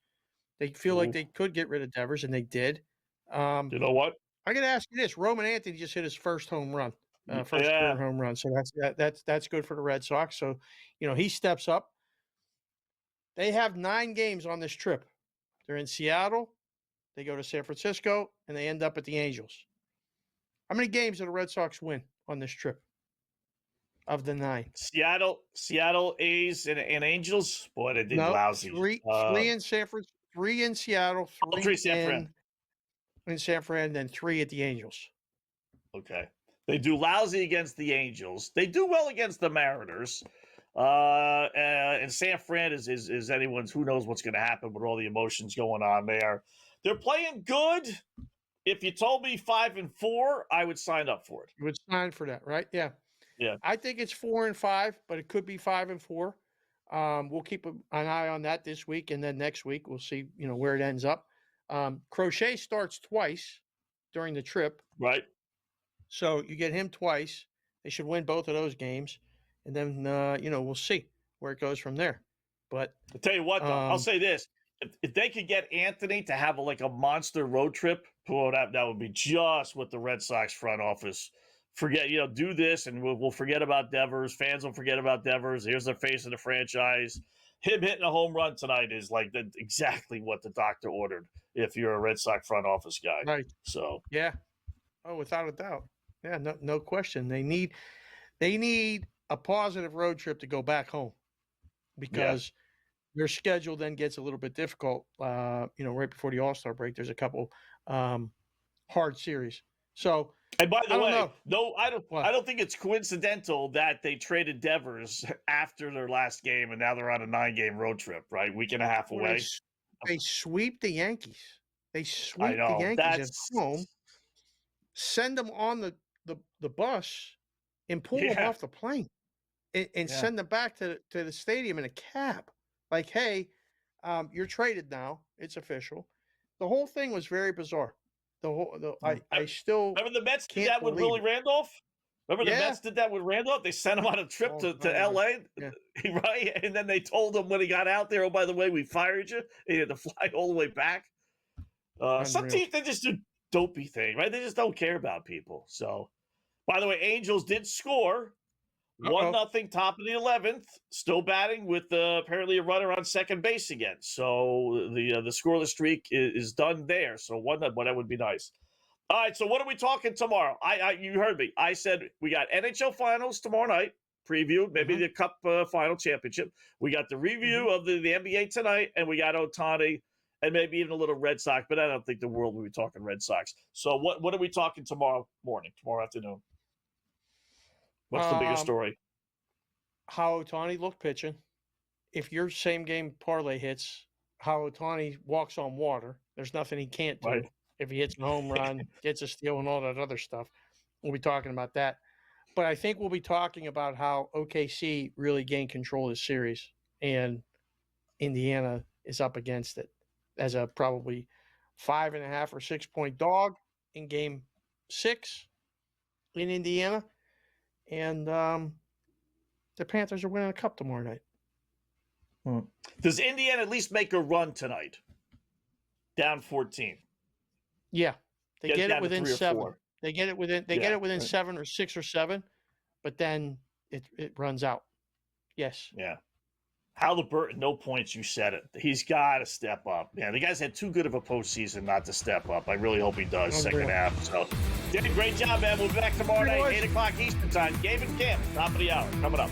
They feel like they could get rid of Devers, and they did. You know what? I got to ask you this: Roman Anthony just hit his first home run, career home run. So that's good for the Red Sox. So he steps up. They have 9 games on this trip. They're in Seattle, they go to San Francisco, and they end up at the Angels. How many games did the Red Sox win on this trip of the 9? Seattle A's and Angels? Boy, they did lousy. 3 in San Francisco, 3 in Seattle, 3 in San Fran, and then 3 at the Angels. Okay. They do lousy against the Angels. They do well against the Mariners. And San Fran is anyone's. Who knows what's going to happen with all the emotions going on there. They're playing good. If you told me 5-4, I would sign up for it. You would sign for that, right? Yeah. I think it's 4-5, but it could be 5-4. We'll keep an eye on that this week, and then next week we'll see where it ends up. Crochet starts twice during the trip, right? So you get him twice. They should win both of those games. And then, we'll see where it goes from there. But I'll tell you what, though, I'll say this. If they could get Anthony to have a monster road trip, that would be just what the Red Sox front office forget. Do this, and we'll forget about Devers. Fans will forget about Devers. Here's the face of the franchise. Him hitting a home run tonight is exactly what the doctor ordered if you're a Red Sox front office guy. Right. So. Yeah. Oh, without a doubt. Yeah, no question. They need a positive road trip to go back home because their schedule then gets a little bit difficult. Right before the All-Star break, there's a couple hard series. So, and by the way, I don't think it's coincidental that they traded Devers after their last game, and now they're on a 9-game road trip, right? Week and a half away. They sweep the Yankees. They sweep the Yankees at home, send them on the bus, and pull them off the plane. And send them back to the stadium in a cab. Like, hey, you're traded now. It's official. The whole thing was very bizarre. I still remember the Mets did that with Willie Randolph. Remember the Mets did that with Randolph. They sent him on a trip to L.A. Right, and then they told him when he got out there, oh, by the way, we fired you. He had to fly all the way back. Some teams, they just do dopey thing, right? They just don't care about people. So, by the way, Angels did score. 1-0, top of the 11th. Still batting with apparently a runner on second base again. So the scoreless streak is done there. So 1-0, but that would be nice. All right. So what are we talking tomorrow? You heard me. I said we got NHL Finals tomorrow night. Preview, maybe the Cup Final Championship. We got the review of the NBA tonight, and we got Ohtani, and maybe even a little Red Sox. But I don't think the world will be talking Red Sox. So what are we talking tomorrow afternoon? What's the biggest story? How Ohtani looked pitching. If your same game parlay hits, how Ohtani walks on water. There's nothing he can't do. Right. If he hits a home run, gets a steal, and all that other stuff. We'll be talking about that. But I think we'll be talking about how OKC really gained control of the series, and Indiana is up against it as a probably 5.5 or 6 point dog in Game 6 in Indiana. And the Panthers are winning a cup tomorrow night. Does Indiana at least make a run tonight? Down 14. Yeah. They get it within 7. They get it within. They get it within 7 or 6 or 7, but then it runs out. Yes. Yeah. Halliburton, no points. You said it. He's got to step up. Man, the guy's had too good of a postseason not to step up. I really hope he does second half. So, did a great job, man. We'll be back tomorrow night, 8 o'clock Eastern time. Gabe and Kim, top of the hour, coming up.